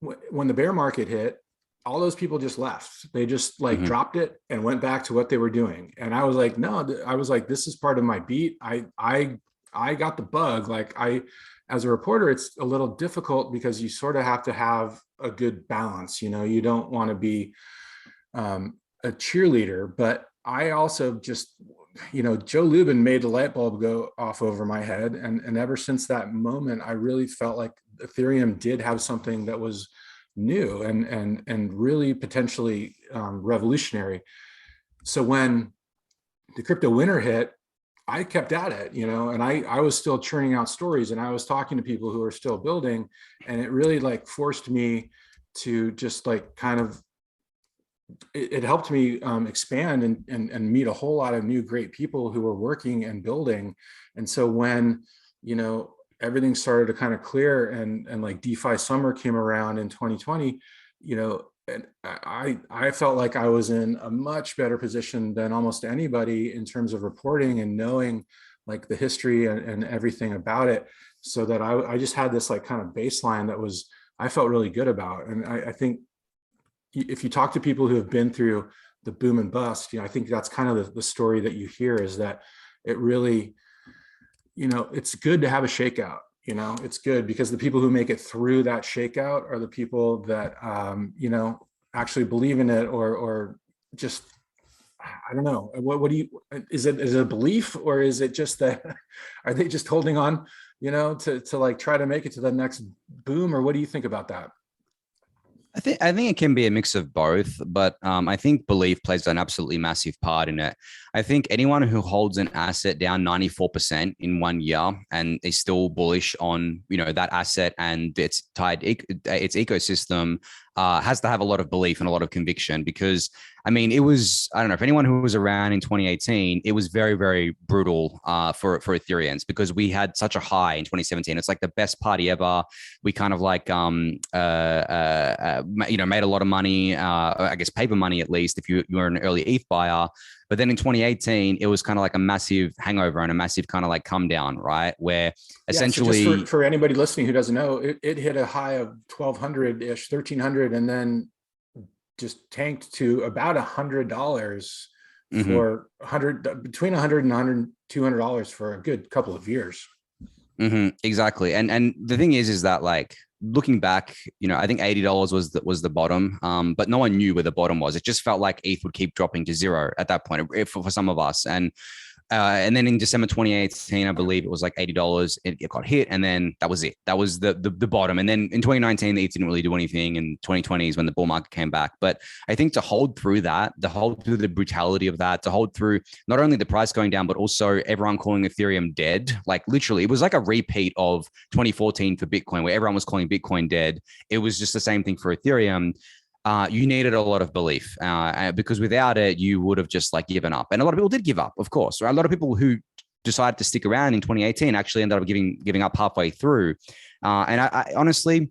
when the bear market hit, all those people just left. They just like Mhm. dropped it and went back to what they were doing. And I was like, no, I was like, this is part of my beat. I got the bug. Like as a reporter, it's a little difficult because you sort of have to have a good balance. You don't want to be a cheerleader, but I also just, Joe Lubin made the light bulb go off over my head. And ever since that moment, I really felt like Ethereum did have something that was new and really potentially revolutionary. So when the crypto winter hit, I kept at it, and I was still churning out stories, and I was talking to people who are still building, and it really like forced me to just like kind of, it helped me expand and meet a whole lot of new great people who were working and building. And so when, everything started to kind of clear and like DeFi summer came around in 2020, and I felt like I was in a much better position than almost anybody in terms of reporting and knowing like the history and everything about it, so that I just had this like kind of baseline that was, I felt really good about. And I think if you talk to people who have been through the boom and bust, I think that's kind of the story that you hear, is that it really, it's good to have a shakeout. It's good because the people who make it through that shakeout are the people that, actually believe in it, or just, I don't know. What do you, is it a belief, or is it just that, are they just holding on, to like try to make it to the next boom, or what do you think about that? I think it can be a mix of both, but I think belief plays an absolutely massive part in it. I think anyone who holds an asset down 94% in 1 year and is still bullish on that asset and its its ecosystem has to have a lot of belief and a lot of conviction, because I mean, it was, I don't know if anyone who was around in 2018, it was very, very brutal for Ethereums, because we had such a high in 2017. It's like the best party ever. We kind of like, made a lot of money, I guess paper money, at least if you were an early ETH buyer. But then in 2018, it was kind of like a massive hangover and a massive kind of like come down, right? Where essentially, so just for anybody listening who doesn't know, it hit a high of 1200-ish, 1300, and then just tanked to about $100 mhm. for 100, between 100 and 100, $200 for a good couple of years. Exactly. And the thing is that like looking back, I think $80 was the bottom, but no one knew where the bottom was. It just felt like ETH would keep dropping to zero at that point for some of us. And then in December 2018, I believe it was like $80. It got hit, and then that was it. That was the bottom. And then in 2019, the ETH didn't really do anything. And 2020 is when the bull market came back. But I think to hold through that, to hold through the brutality of that, to hold through not only the price going down, but also everyone calling Ethereum dead. Like literally, it was like a repeat of 2014 for Bitcoin, where everyone was calling Bitcoin dead. It was just the same thing for Ethereum. You needed a lot of belief because without it, you would have just like given up. And a lot of people did give up, of course. Right? A lot of people who decided to stick around in 2018 actually ended up giving up halfway through. And I honestly,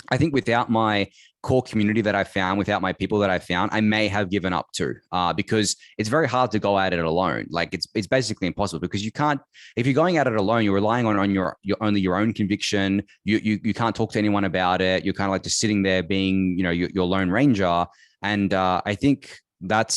I think without my core community that I found, without my people that I found, I may have given up too, because it's very hard to go at it alone. Like it's basically impossible, because you can't, if you're going at it alone, you're relying on your only your own conviction. You can't talk to anyone about it. You're kind of like just sitting there being, your lone ranger. And I think that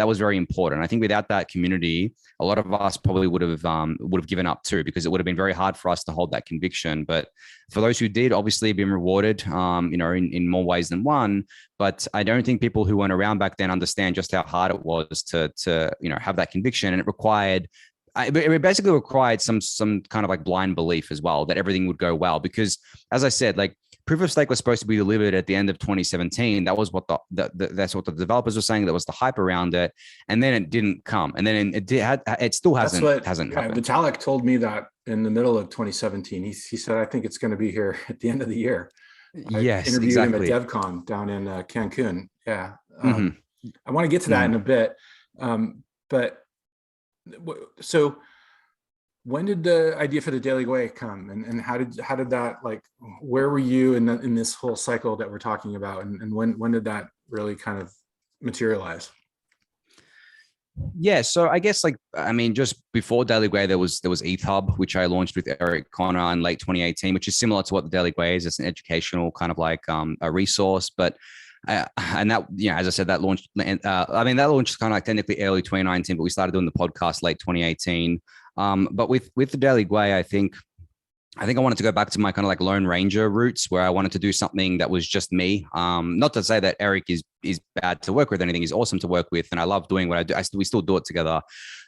was very important. I think without that community, a lot of us probably would have given up too, because it would have been very hard for us to hold that conviction. But for those who did, obviously been rewarded, in more ways than one. But I don't think people who weren't around back then understand just how hard it was to have that conviction, and it basically required some kind of like blind belief as well that everything would go well, because as I said, like proof of stake was supposed to be delivered at the end of 2017. That was what that's what the developers were saying. That was the hype around it, and then it didn't come, and then it still hasn't happened. Vitalik told me that in the middle of 2017. He said, I think it's going to be here at the end of the year. Yes, I interviewed exactly. him at DevCon down in Cancun. Yeah. Mm-hmm. I want to get to that in a bit. But so when did the idea for the Daily Gwei come, and how did that, like, where were you in this whole cycle that we're talking about, and when did that really kind of materialize? Yeah, so I guess just before Daily Gwei, there was ETH Hub, which I launched with Eric Connor in late 2018, which is similar to what the Daily Gwei is. It's an educational kind of like a resource, but And that, as I said, that launched. That launched kind of like technically early 2019, but we started doing the podcast late 2018. But with the Daily Gwei, I think I wanted to go back to my kind of like Lone Ranger roots, where I wanted to do something that was just me. Not to say that Eric is bad to work with or anything. He's awesome to work with, and I love doing what I do. We still do it together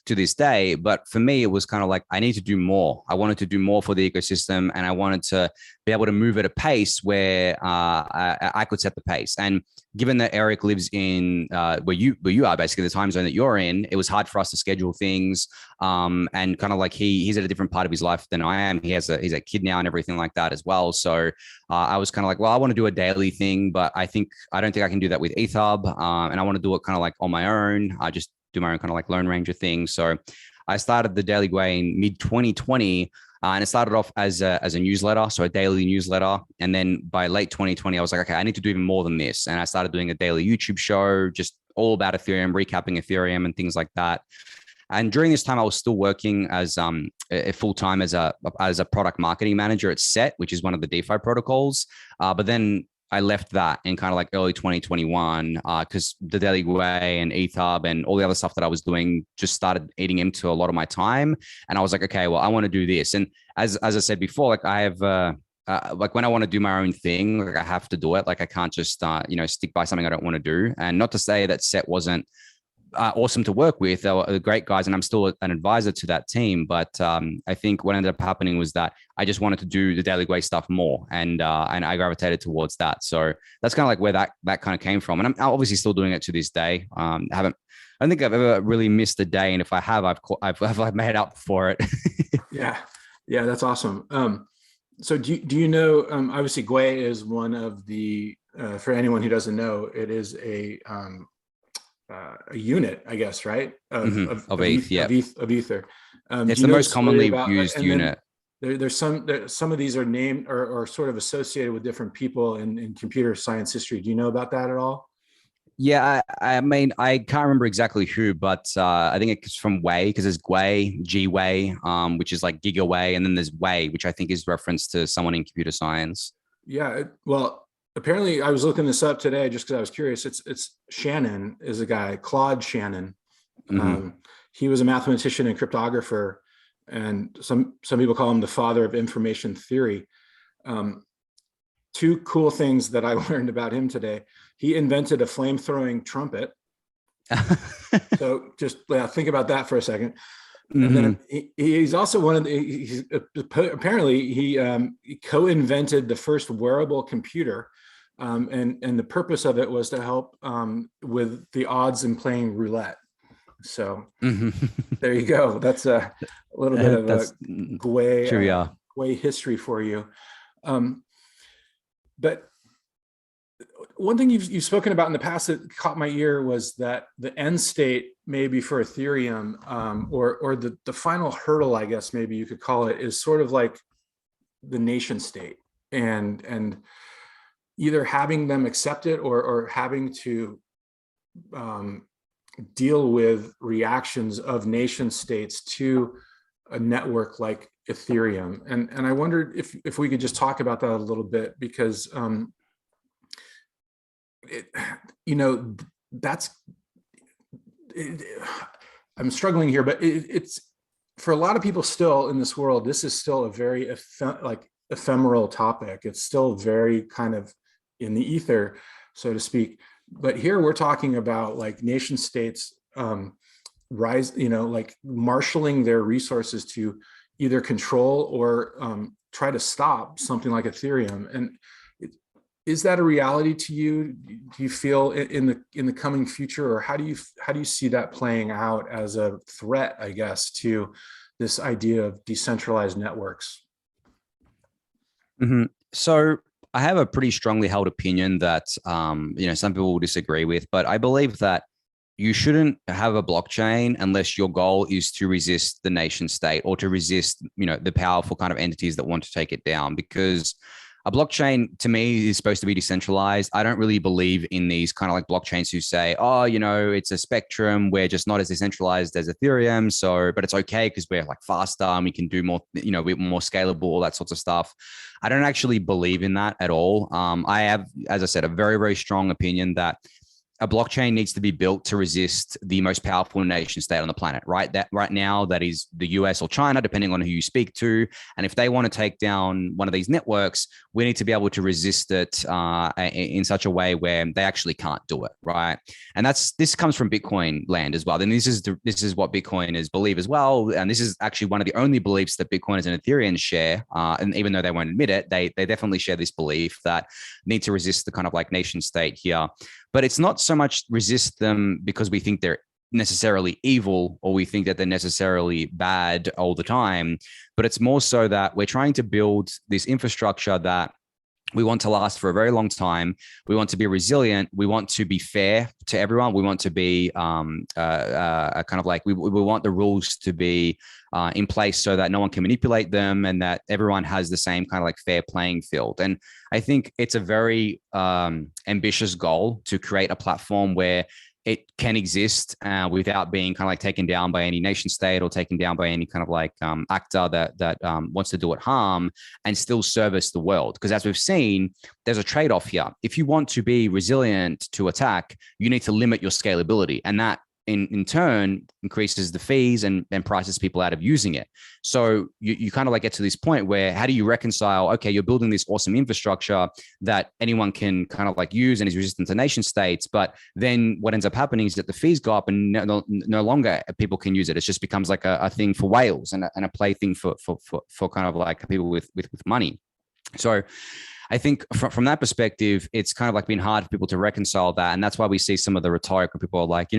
to this day. But for me, it was kind of like, I need to do more. I wanted to do more for the ecosystem, and I wanted to be able to move at a pace where I could set the pace. And given that Eric lives in where you are, basically the time zone that you're in, it was hard for us to schedule things. And kind of like he's at a different part of his life than I am. He's a kid now and everything like that as well. So I was kind of like, well, I want to do a daily thing, but I don't think I can do that with ETHUB. And I want to do it kind of like on my own. I just do my own kind of like Lone Ranger thing. So I started the Daily Gwei in mid 2020. And it started off as a newsletter, so a daily newsletter. And then by late 2020, I was like, okay, I need to do even more than this. And I started doing a daily YouTube show, just all about Ethereum, recapping Ethereum and things like that. And during this time, I was still working as a full-time as a product marketing manager at Set, which is one of the DeFi protocols. But then I left that in kind of like early 2021 because the Daily Gwei and ETHUB and all the other stuff that I was doing just started eating into a lot of my time. And I was like, okay, well, I want to do this. And as I said before, like I have like when I want to do my own thing, like I have to do it. Like I can't just stick by something I don't want to do. And not to say that Set wasn't awesome to work with. They were great guys, and I'm still an advisor to that team. But I think what ended up happening was that I just wanted to do the Daily Gwei stuff more, and I gravitated towards that. So that's kind of like where that kind of came from. And I'm obviously still doing it to this day. I don't think I've ever really missed a day, and if I have, I've made up for it. Yeah, that's awesome. So do you know? Obviously, Gwei is one of the. For anyone who doesn't know, it is a unit, I guess, right? Of ETH, yeah. Of Ether. It's the most commonly used unit. There's some of these are named or sort of associated with different people in computer science history. Do you know about that at all? Yeah, I mean, I can't remember exactly who, but I think it's from Wei, because there's Gwei, G-Wei, which is like Gigawei, and then there's Wei, which I think is reference to someone in computer science. Yeah, well, apparently, I was looking this up today just because I was curious. It's Shannon is a guy, Claude Shannon. Mm-hmm. He was a mathematician and cryptographer, and some people call him the father of information theory. Two cool things that I learned about him today. He invented a flame-throwing trumpet. So just think about that for a second. Mm-hmm. And then he's also one of apparently he co-invented the first wearable computer. And the purpose of it was to help with the odds in playing roulette. So There you go. That's a little bit of a Gwei history for you. But one thing you've spoken about in the past that caught my ear was that the end state maybe for Ethereum or the final hurdle, I guess maybe you could call it, is sort of like the nation state and either having them accept it or having to deal with reactions of nation states to a network like Ethereum. And I wondered if we could just talk about that a little bit, because I'm struggling here, but it's for a lot of people still in this world, this is still a very ephemeral topic. It's still very kind of in the ether, so to speak. But here we're talking about like nation states rise, like marshaling their resources to either control or try to stop something like Ethereum. And is that a reality to you? Do you feel in the coming future, or how do you see that playing out as a threat, I guess, to this idea of decentralized networks? Mm-hmm. So I have a pretty strongly held opinion that some people will disagree with, but I believe that you shouldn't have a blockchain unless your goal is to resist the nation state or to resist, the powerful kind of entities that want to take it down. Because a blockchain to me is supposed to be decentralized. I don't really believe in these kind of like blockchains who say, oh, it's a spectrum. We're just not as decentralized as Ethereum. So, but it's okay because we're like faster and we can do more, we're more scalable, all that sorts of stuff. I don't actually believe in that at all. I have, as I said, a very, very strong opinion that a blockchain needs to be built to resist the most powerful nation state on the planet, right? That right now, that is the US or China, depending on who you speak to. And if they want to take down one of these networks, we need to be able to resist it in such a way where they actually can't do it, right? And this comes from Bitcoin land as well. And this is what Bitcoiners believe as well. And this is actually one of the only beliefs that Bitcoiners and Ethereum share. And even though they won't admit it, they definitely share this belief that need to resist the kind of like nation state here. But it's not so much resist them because we think they're necessarily evil or we think that they're necessarily bad all the time, but it's more so that we're trying to build this infrastructure that we want to last for a very long time. We want to be resilient. We want to be fair to everyone. We want to be kind of like, we want the rules to be in place so that no one can manipulate them and that everyone has the same kind of like fair playing field. And I think it's a very ambitious goal to create a platform where it can exist without being kind of like taken down by any nation state or taken down by any kind of like actor that wants to do it harm and still service the world. Because as we've seen, there's a trade-off here. If you want to be resilient to attack, you need to limit your scalability. And that in turn increases the fees and prices people out of using it. So you kind of like get to this point where how do you reconcile, okay, you're building this awesome infrastructure that anyone can kind of like use and is resistant to nation states, but then what ends up happening is that the fees go up and no longer people can use it. It just becomes like a thing for whales and a plaything for kind of like people with money. So I think from that perspective, it's kind of like been hard for people to reconcile that. And that's why we see some of the rhetoric where people are like,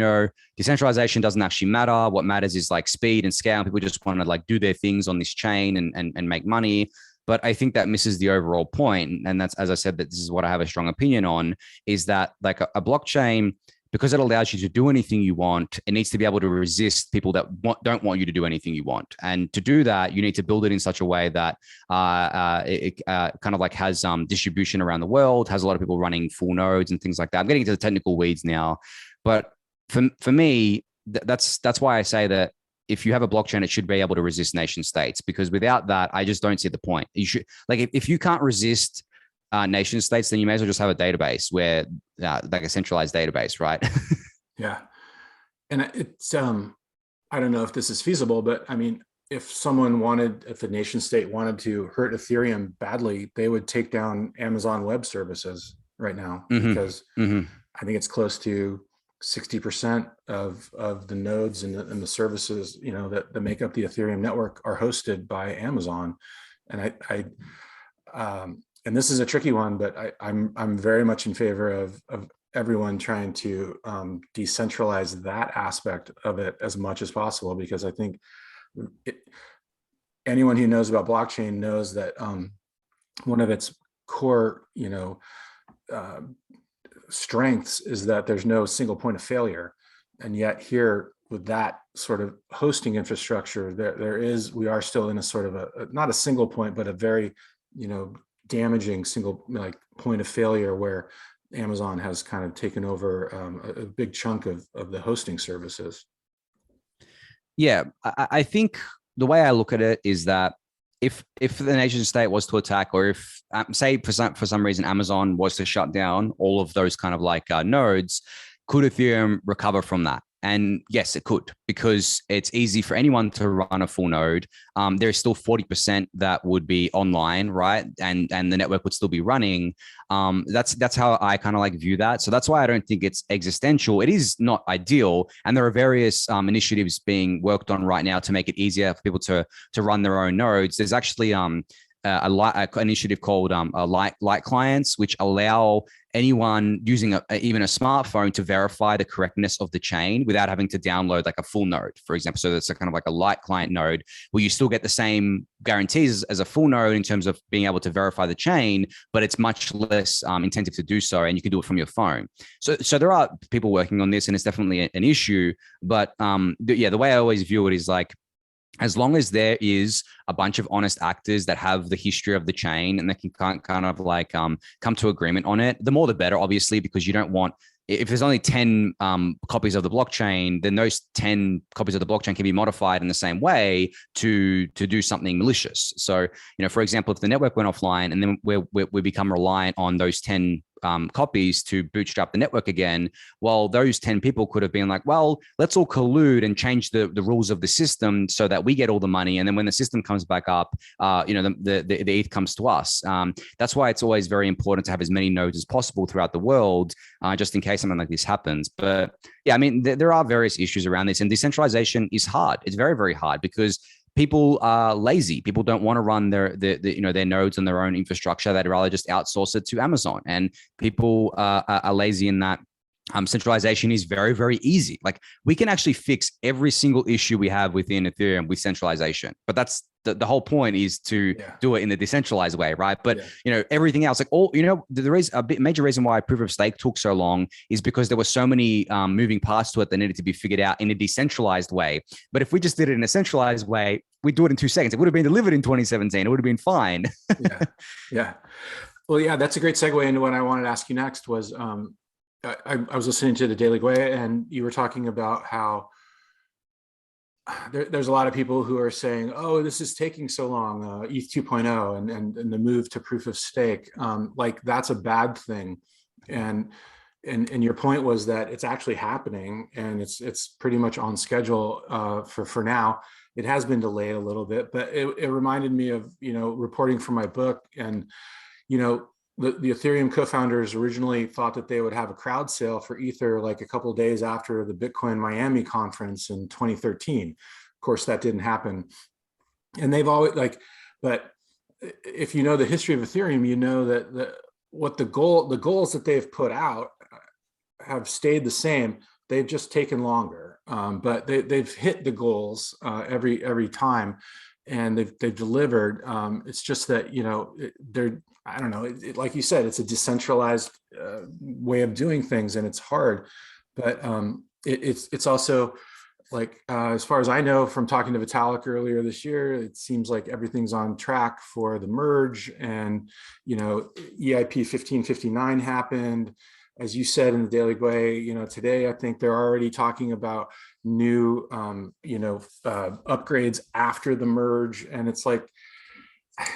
decentralization doesn't actually matter. What matters is like speed and scale. People just want to like do their things on this chain and make money. But I think that misses the overall point. And that's, as I said, that this is what I have a strong opinion on, is that like a blockchain, because it allows you to do anything you want, it needs to be able to resist people that don't want you to do anything you want. And to do that, you need to build it in such a way that it kind of like has distribution around the world, has a lot of people running full nodes and things like that. I'm getting into the technical weeds now, but for me, that's why I say that if you have a blockchain, it should be able to resist nation states, because without that, I just don't see the point. You should, like, if you can't resist nation states, then you may as well just have a database where like a centralized database, right? Yeah. And it's, I don't know if this is feasible, but I mean, if the nation state wanted to hurt Ethereum badly, they would take down Amazon Web Services right now, because I think it's close to 60% of the nodes and the services, that make up the Ethereum network are hosted by Amazon. And and this is a tricky one, but I'm very much in favor of everyone trying to decentralize that aspect of it as much as possible, because I think anyone who knows about blockchain knows that one of its core, strengths is that there's no single point of failure. And yet here with that sort of hosting infrastructure, we are still in a sort of not a single point, but a very, damaging single like point of failure where Amazon has kind of taken over a big chunk of the hosting services. Yeah, I think the way I look at it is that if the nation state was to attack, or if say for some reason Amazon was to shut down all of those kind of like nodes, could Ethereum recover from that? And yes, it could, because it's easy for anyone to run a full node. There's still 40% that would be online, right? And the network would still be running. That's how I kind of like view that. So that's why I don't think it's existential. It is not ideal. And there are various initiatives being worked on right now to make it easier for people to run their own nodes. There's actually an initiative called light clients, which allow anyone using even a smartphone to verify the correctness of the chain without having to download like a full node, for example. So that's a kind of like a light client node where you still get the same guarantees as a full node in terms of being able to verify the chain, but it's much less intensive to do so, and you can do it from your phone. So there are people working on this, and it's definitely an issue. But the way I always view it is like, as long as there is a bunch of honest actors that have the history of the chain and they can kind of like come to agreement on it, the more the better, obviously, because you don't want, if there's only 10 copies of the blockchain, then those 10 copies of the blockchain can be modified in the same way to do something malicious. So, for example, if the network went offline and then we become reliant on those 10 copies to bootstrap the network again, well, those 10 people could have been like, well, let's all collude and change the rules of the system so that we get all the money. And then when the system comes back up, the ETH comes to us. That's why it's always very important to have as many nodes as possible throughout the world, just in case something like this happens. But yeah, I mean, there are various issues around this, and decentralization is hard. It's very, very hard because people are lazy. People don't want to run their nodes on their own infrastructure. They'd rather just outsource it to Amazon. And people are lazy in that. Centralization is very, very easy. Like, we can actually fix every single issue we have within Ethereum with centralization. But that's the whole point, is to do it in a decentralized way, right? But everything else, like there is a major reason why proof of stake took so long is because there were so many moving parts to it that needed to be figured out in a decentralized way. But if we just did it in a centralized way, we'd do it in 2 seconds. It would have been delivered in 2017. It would have been fine. Yeah. Well, yeah, that's a great segue into what I wanted to ask you next was, I was listening to the Daily Gwei, and you were talking about how there's a lot of people who are saying, oh, this is taking so long, ETH 2.0 and the move to proof of stake, like that's a bad thing. And your point was that it's actually happening, and it's pretty much on schedule for now. It has been delayed a little bit, but it reminded me of, reporting for my book. And, the Ethereum co-founders originally thought that they would have a crowd sale for Ether like a couple of days after the Bitcoin Miami conference in 2013. Of course, that didn't happen. And they've always but if you know the history of Ethereum, you know that the goals that they've put out have stayed the same. They've just taken longer, but they've hit the goals every time, and they've delivered. It's just that they're, I don't know, like you said, it's a decentralized way of doing things, and it's hard. But it's also like, as far as I know from talking to Vitalik earlier this year, it seems like everything's on track for the merge, and EIP 1559 happened. As you said in the Daily Gwei, today, I think they're already talking about new, upgrades after the merge. And it's like,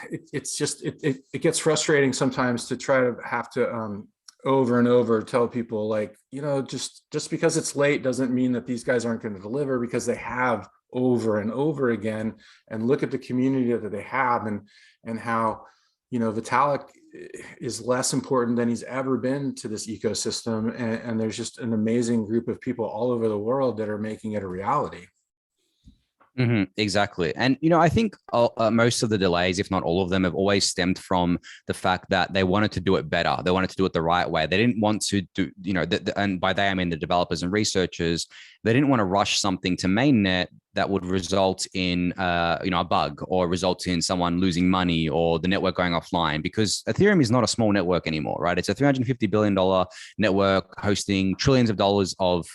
it gets frustrating sometimes to try to have to over and over tell people, like, just because it's late doesn't mean that these guys aren't going to deliver, because they have over and over again. And look at the community that they have, and how, Vitalik is less important than he's ever been to this ecosystem. And there's just an amazing group of people all over the world that are making it a reality. Mm-hmm, exactly. And, I think most of the delays, if not all of them, have always stemmed from the fact that they wanted to do it better. They wanted to do it the right way. They didn't want to do, and by they, I mean the developers and researchers, they didn't want to rush something to mainnet that would result in, a bug, or result in someone losing money or the network going offline, because Ethereum is not a small network anymore, right? It's a $350 billion network hosting trillions of dollars of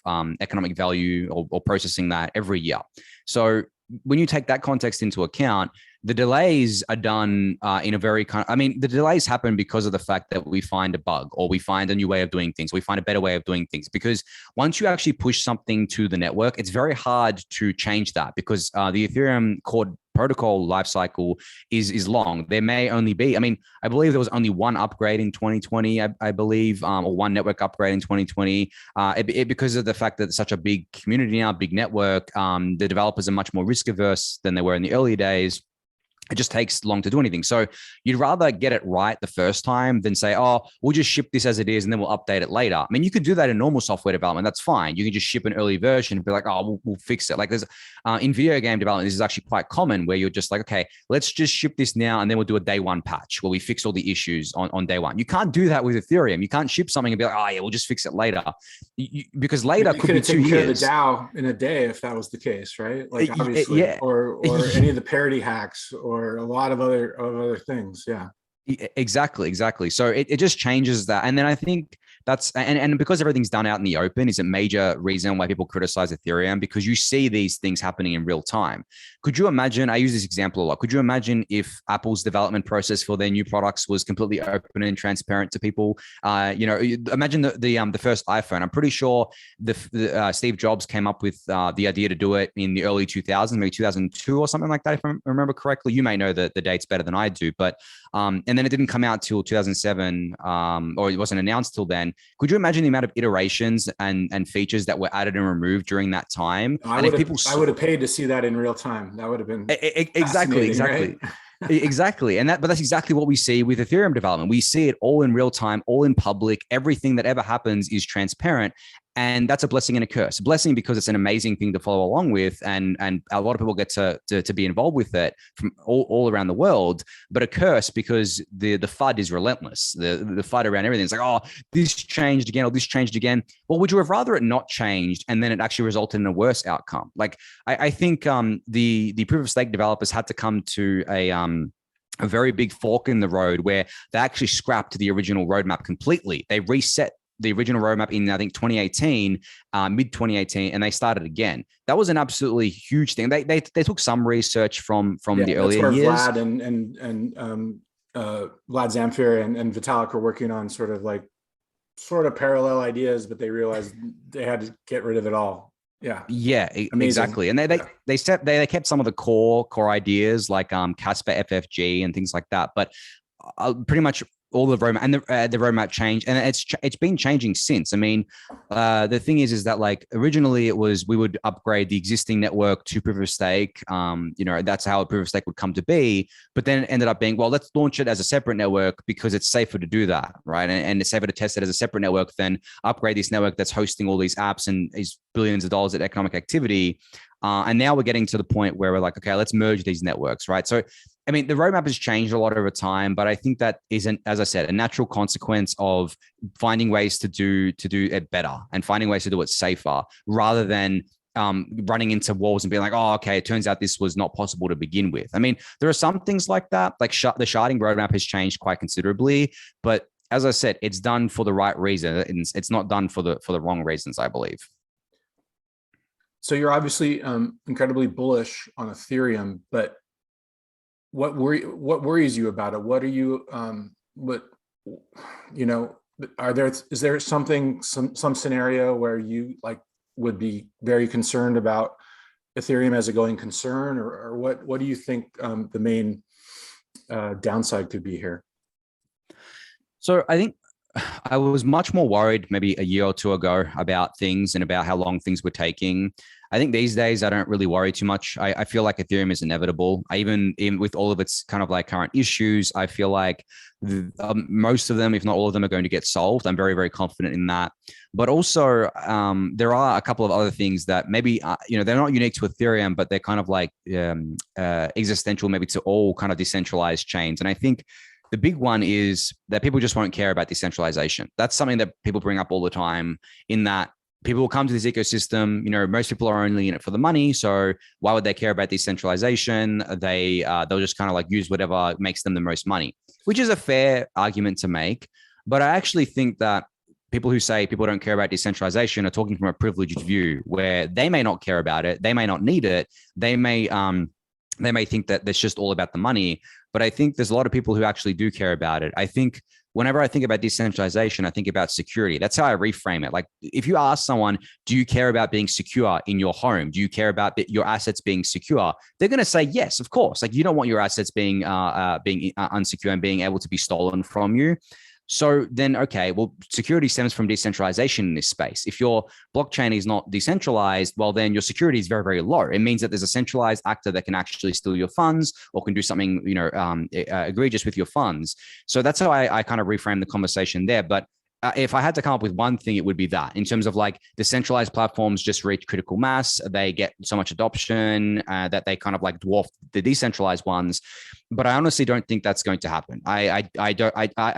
economic value, or processing that every year. So when you take that context into account, the delays are done in a very the delays happen because of the fact that we find a bug, or we find a new way of doing things. We find a better way of doing things, because once you actually push something to the network, it's very hard to change that, because the Ethereum core protocol lifecycle is long. There may only be, I believe there was only one upgrade in 2020, I believe, or one network upgrade in 2020, because of the fact that it's such a big community now, big network. The developers are much more risk averse than they were in the early days. It just takes long to do anything. So you'd rather get it right the first time than say, oh, we'll just ship this as it is and then we'll update it later. You could do that in normal software development. That's fine. You can just ship an early version and be like, oh, we'll fix it. Like, there's in video game development, this is actually quite common, where you're just like, okay, let's just ship this now, and then we'll do a day one patch where we fix all the issues on day one. You can't do that with Ethereum. You can't ship something and be like, oh yeah, we'll just fix it later. Because later could be 2 years. The DAO in a day if that was the case, right? Like, obviously, yeah. or any of the parity hacks, or a lot of other things. Yeah, exactly. So it just changes that. And then I think and because everything's done out in the open is a major reason why people criticize Ethereum, because you see these things happening in real time. Could you imagine, I use this example a lot, could you imagine if Apple's development process for their new products was completely open and transparent to people? Imagine the first iPhone. I'm pretty sure Steve Jobs came up with the idea to do it in the early 2000s, maybe 2002 or something like that, if I remember correctly. You may know the dates better than I do, but and then it didn't come out till 2007, or it wasn't announced till then. Could you imagine the amount of iterations and features that were added and removed during that time? I would have paid to see that in real time. That would have been exactly. Right? Exactly. But that's exactly what we see with Ethereum development. We see it all in real time, all in public. Everything that ever happens is transparent. And that's a blessing and a curse. A blessing because it's an amazing thing to follow along with, and a lot of people get to be involved with it from all around the world. But a curse because the FUD is relentless. The FUD around everything. It's like, oh, this changed again, or this changed again. Well, would you have rather it not changed and then it actually resulted in a worse outcome? Like I think the proof of stake developers had to come to a very big fork in the road where they actually scrapped the original roadmap completely. They reset the original roadmap in, I think, 2018, mid 2018, and they started again. That was an absolutely huge thing. They took some research from the earlier years. Vlad and Vlad Zamfir and Vitalik were working on sort of parallel ideas, but they realized they had to get rid of it all. Yeah, exactly. And they kept some of the core ideas like Casper FFG and things like that, but pretty much all the roadmap and the roadmap changed, and it's been changing since. I mean, the thing is that like originally it was we would upgrade the existing network to proof of stake. That's how a proof of stake would come to be. But then it ended up being, well, let's launch it as a separate network because it's safer to do that, right? And it's safer to test it as a separate network than upgrade this network that's hosting all these apps and is billions of dollars of economic activity. And now we're getting to the point where we're like, okay, let's merge these networks, right? So, I mean, the roadmap has changed a lot over time, but I think that isn't, as I said, a natural consequence of finding ways to do it better and finding ways to do it safer, rather than running into walls and being like, oh, okay, it turns out this was not possible to begin with. I mean, there are some things like that, like the sharding roadmap has changed quite considerably, but as I said, it's done for the right reason. It's not done for the wrong reasons, I believe. So you're obviously incredibly bullish on Ethereum, but what worries you about it? What are you is there some scenario where you would be very concerned about Ethereum as a going concern, or what do you think the main downside could be here? So I think I was much more worried maybe a year or two ago about things and about how long things were taking. I think these days I don't really worry too much. I feel like Ethereum is inevitable. Even with all of its kind of like current issues, I feel like most of them, if not all of them, are going to get solved. I'm very, very confident in that. But also, there are a couple of other things that maybe they're not unique to Ethereum, but they're kind of like existential maybe to all kind of decentralized chains. And I think the big one is that people just won't care about decentralization. That's something that people bring up all the time, in that people will come to this ecosystem. Most people are only in it for the money. So why would they care about decentralization? They'll just kind of like use whatever makes them the most money, which is a fair argument to make. But I actually think that people who say people don't care about decentralization are talking from a privileged view, where they may not care about it. They may not need it. They may think that that's just all about the money. But I think there's a lot of people who actually do care about it. I think whenever I think about decentralization, I think about security. That's how I reframe it. Like if you ask someone, do you care about being secure in your home? Do you care about your assets being secure? They're going to say, yes, of course. Like you don't want your assets being unsecure and being able to be stolen from you. So then, okay, well, security stems from decentralization in this space. If your blockchain is not decentralized, well, then your security is very, very low. It means that there's a centralized actor that can actually steal your funds or can do something, egregious with your funds. So that's how I kind of reframe the conversation there. But if I had to come up with one thing, it would be that, in terms of like the centralized platforms just reach critical mass. They get so much adoption that they kind of like dwarf the decentralized ones. But I honestly don't think that's going to happen. I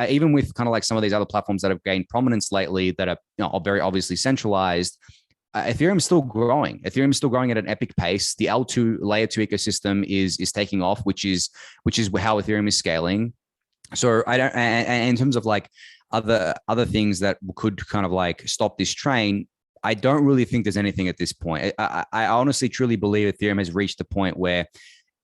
even with kind of like some of these other platforms that have gained prominence lately that are very obviously centralized, Ethereum is still growing. Ethereum is still growing at an epic pace. The L2 layer 2 ecosystem is taking off, which is how Ethereum is scaling. So I don't, and in terms of like other things that could kind of like stop this train, I don't really think there's anything at this point. I honestly truly believe Ethereum has reached the point where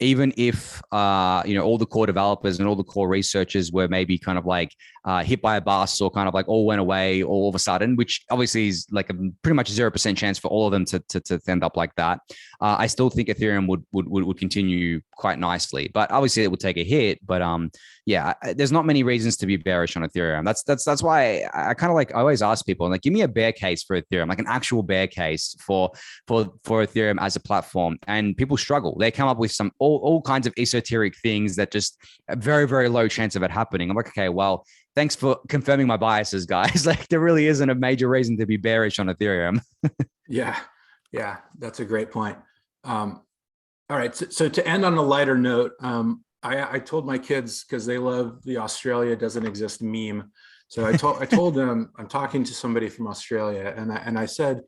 even if all the core developers and all the core researchers were maybe kind of like hit by a bus or kind of like all went away all of a sudden, which obviously is like a pretty much 0% chance for all of them to end up like that. I still think Ethereum would continue quite nicely, but obviously it would take a hit. But there's not many reasons to be bearish on Ethereum. That's why I kind of like, I always ask people like, give me a bear case for Ethereum, like an actual bear case for Ethereum as a platform. And people struggle. They come up with some all kinds of esoteric things that just a very, very low chance of it happening. I'm like, okay, well, thanks for confirming my biases, guys. Like there really isn't a major reason to be bearish on Ethereum. Yeah, that's a great point. All right, so to end on a lighter note, I told my kids, because they love the Australia doesn't exist meme. So I told them I'm talking to somebody from Australia, and I said,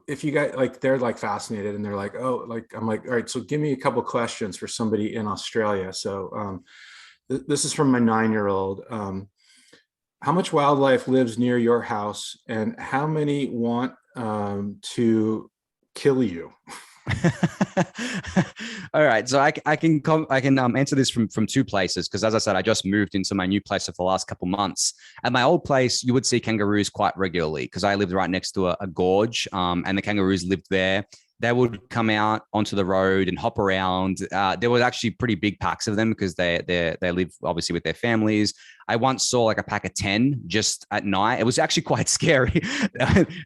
if you guys like, they're like fascinated, and they're like, oh, like I'm like, all right, so give me a couple questions for somebody in Australia. So this is from my 9-year-old. How much wildlife lives near your house, and how many want to kill you? All right, so I can answer this from two places, because as I said, I just moved into my new place for the last couple months. At my old place, you would see kangaroos quite regularly because I lived right next to a gorge, and the kangaroos lived there. They would come out onto the road and hop around. There was actually pretty big packs of them because they live obviously with their families. I once saw like a pack of 10 just at night. It was actually quite scary.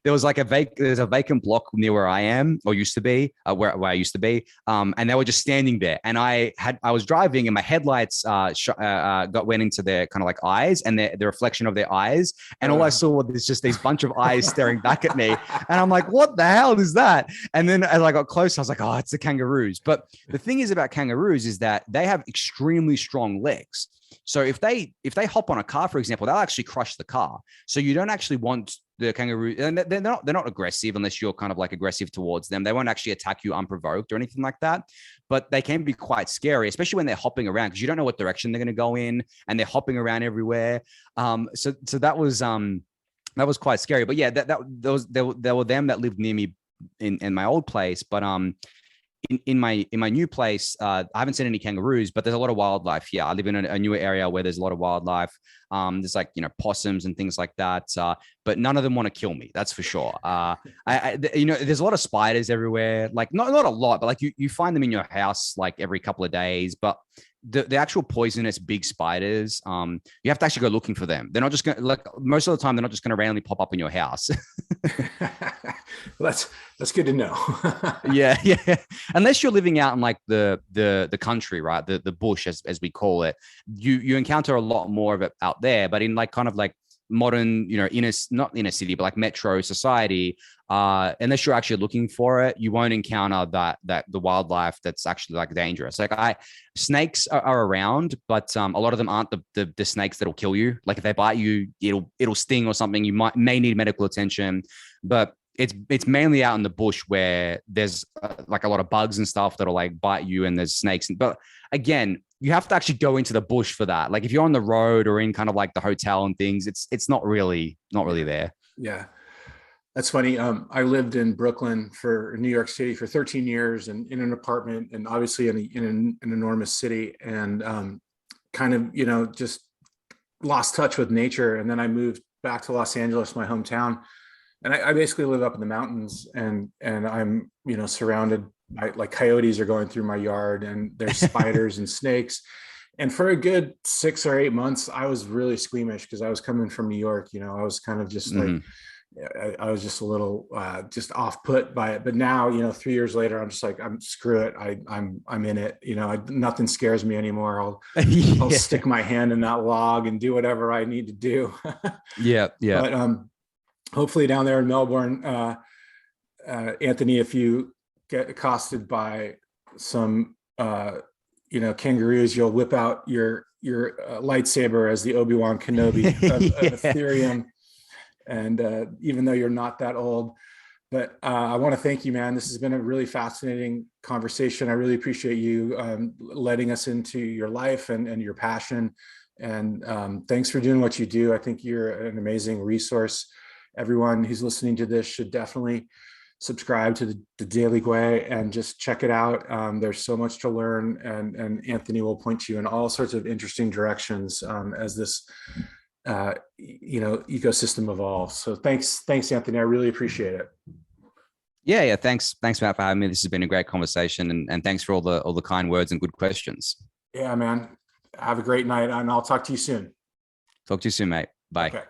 There was like there's a vacant block near where I am, or used to be, where I used to be. And they were just standing there. And I was driving, and my headlights went into their kind of like eyes, and the reflection of their eyes. And all I saw was just these bunch of eyes staring back at me. And I'm like, what the hell is that? And then as I got close, I was like, oh, it's the kangaroos. But the thing is about kangaroos is that they have extremely strong legs. So if they hop on a car, for example, they'll actually crush the car. So you don't actually want the kangaroo, and they're not aggressive unless you're kind of like aggressive towards them. They won't actually attack you unprovoked or anything like that. But they can be quite scary, especially when they're hopping around, because you don't know what direction they're going to go in, and they're hopping around everywhere. So that was quite scary. But yeah, there were them that lived near me in my old place, but in my new place, I haven't seen any kangaroos, but there's a lot of wildlife. Yeah, I live in a newer area where there's a lot of wildlife. There's like possums and things like that, but none of them want to kill me. That's for sure. There's a lot of spiders everywhere. Like not a lot, but like you find them in your house like every couple of days. But the actual poisonous big spiders, you have to actually go looking for them. They're not just going, like, most of the time they're not just going to randomly pop up in your house. Well, that's good to know. yeah Unless you're living out in like the country, right, the bush as we call it, you encounter a lot more of it out there. But in like kind of like modern, not inner city, but like metro society, unless you're actually looking for it, you won't encounter that the wildlife that's actually like dangerous. Like snakes are around, but a lot of them aren't the snakes that'll kill you. Like if they bite you, it'll sting or something. You may need medical attention, but it's mainly out in the bush where there's like a lot of bugs and stuff that'll like bite you, and there's snakes. But again, you have to actually go into the bush for that. Like if you're on the road or in kind of like the hotel and things, it's not really there. Yeah, that's funny. I lived in Brooklyn for New York City for 13 years, and in an apartment, and obviously in an enormous city, and kind of just lost touch with nature. And then I moved back to Los Angeles, my hometown, and I basically live up in the mountains, and I'm surrounded by, like, coyotes are going through my yard, and there's spiders and snakes. And for a good 6 or 8 months, I was really squeamish because I was coming from New York. I was kind of just like, I was just a little just off put by it. But now, 3 years later, I'm just like, screw it. I'm in it. Nothing scares me anymore. I'll stick my hand in that log and do whatever I need to do. Yeah. But hopefully down there in Melbourne, Anthony, if you get accosted by some kangaroos, you'll whip out your lightsaber as the Obi-Wan Kenobi of Ethereum. And even though you're not that old, but I want to thank you, man. This has been a really fascinating conversation. I really appreciate you letting us into your life and your passion. And thanks for doing what you do. I think you're an amazing resource. Everyone who's listening to this should definitely subscribe to the Daily Gwei and just check it out. There's so much to learn, and Anthony will point you in all sorts of interesting directions as this ecosystem evolves. So thanks, Anthony. I really appreciate it. Yeah. Thanks, Matt, for having me. This has been a great conversation, and thanks for all the kind words and good questions. Yeah, man. Have a great night, and I'll talk to you soon. Talk to you soon, mate. Bye. Okay.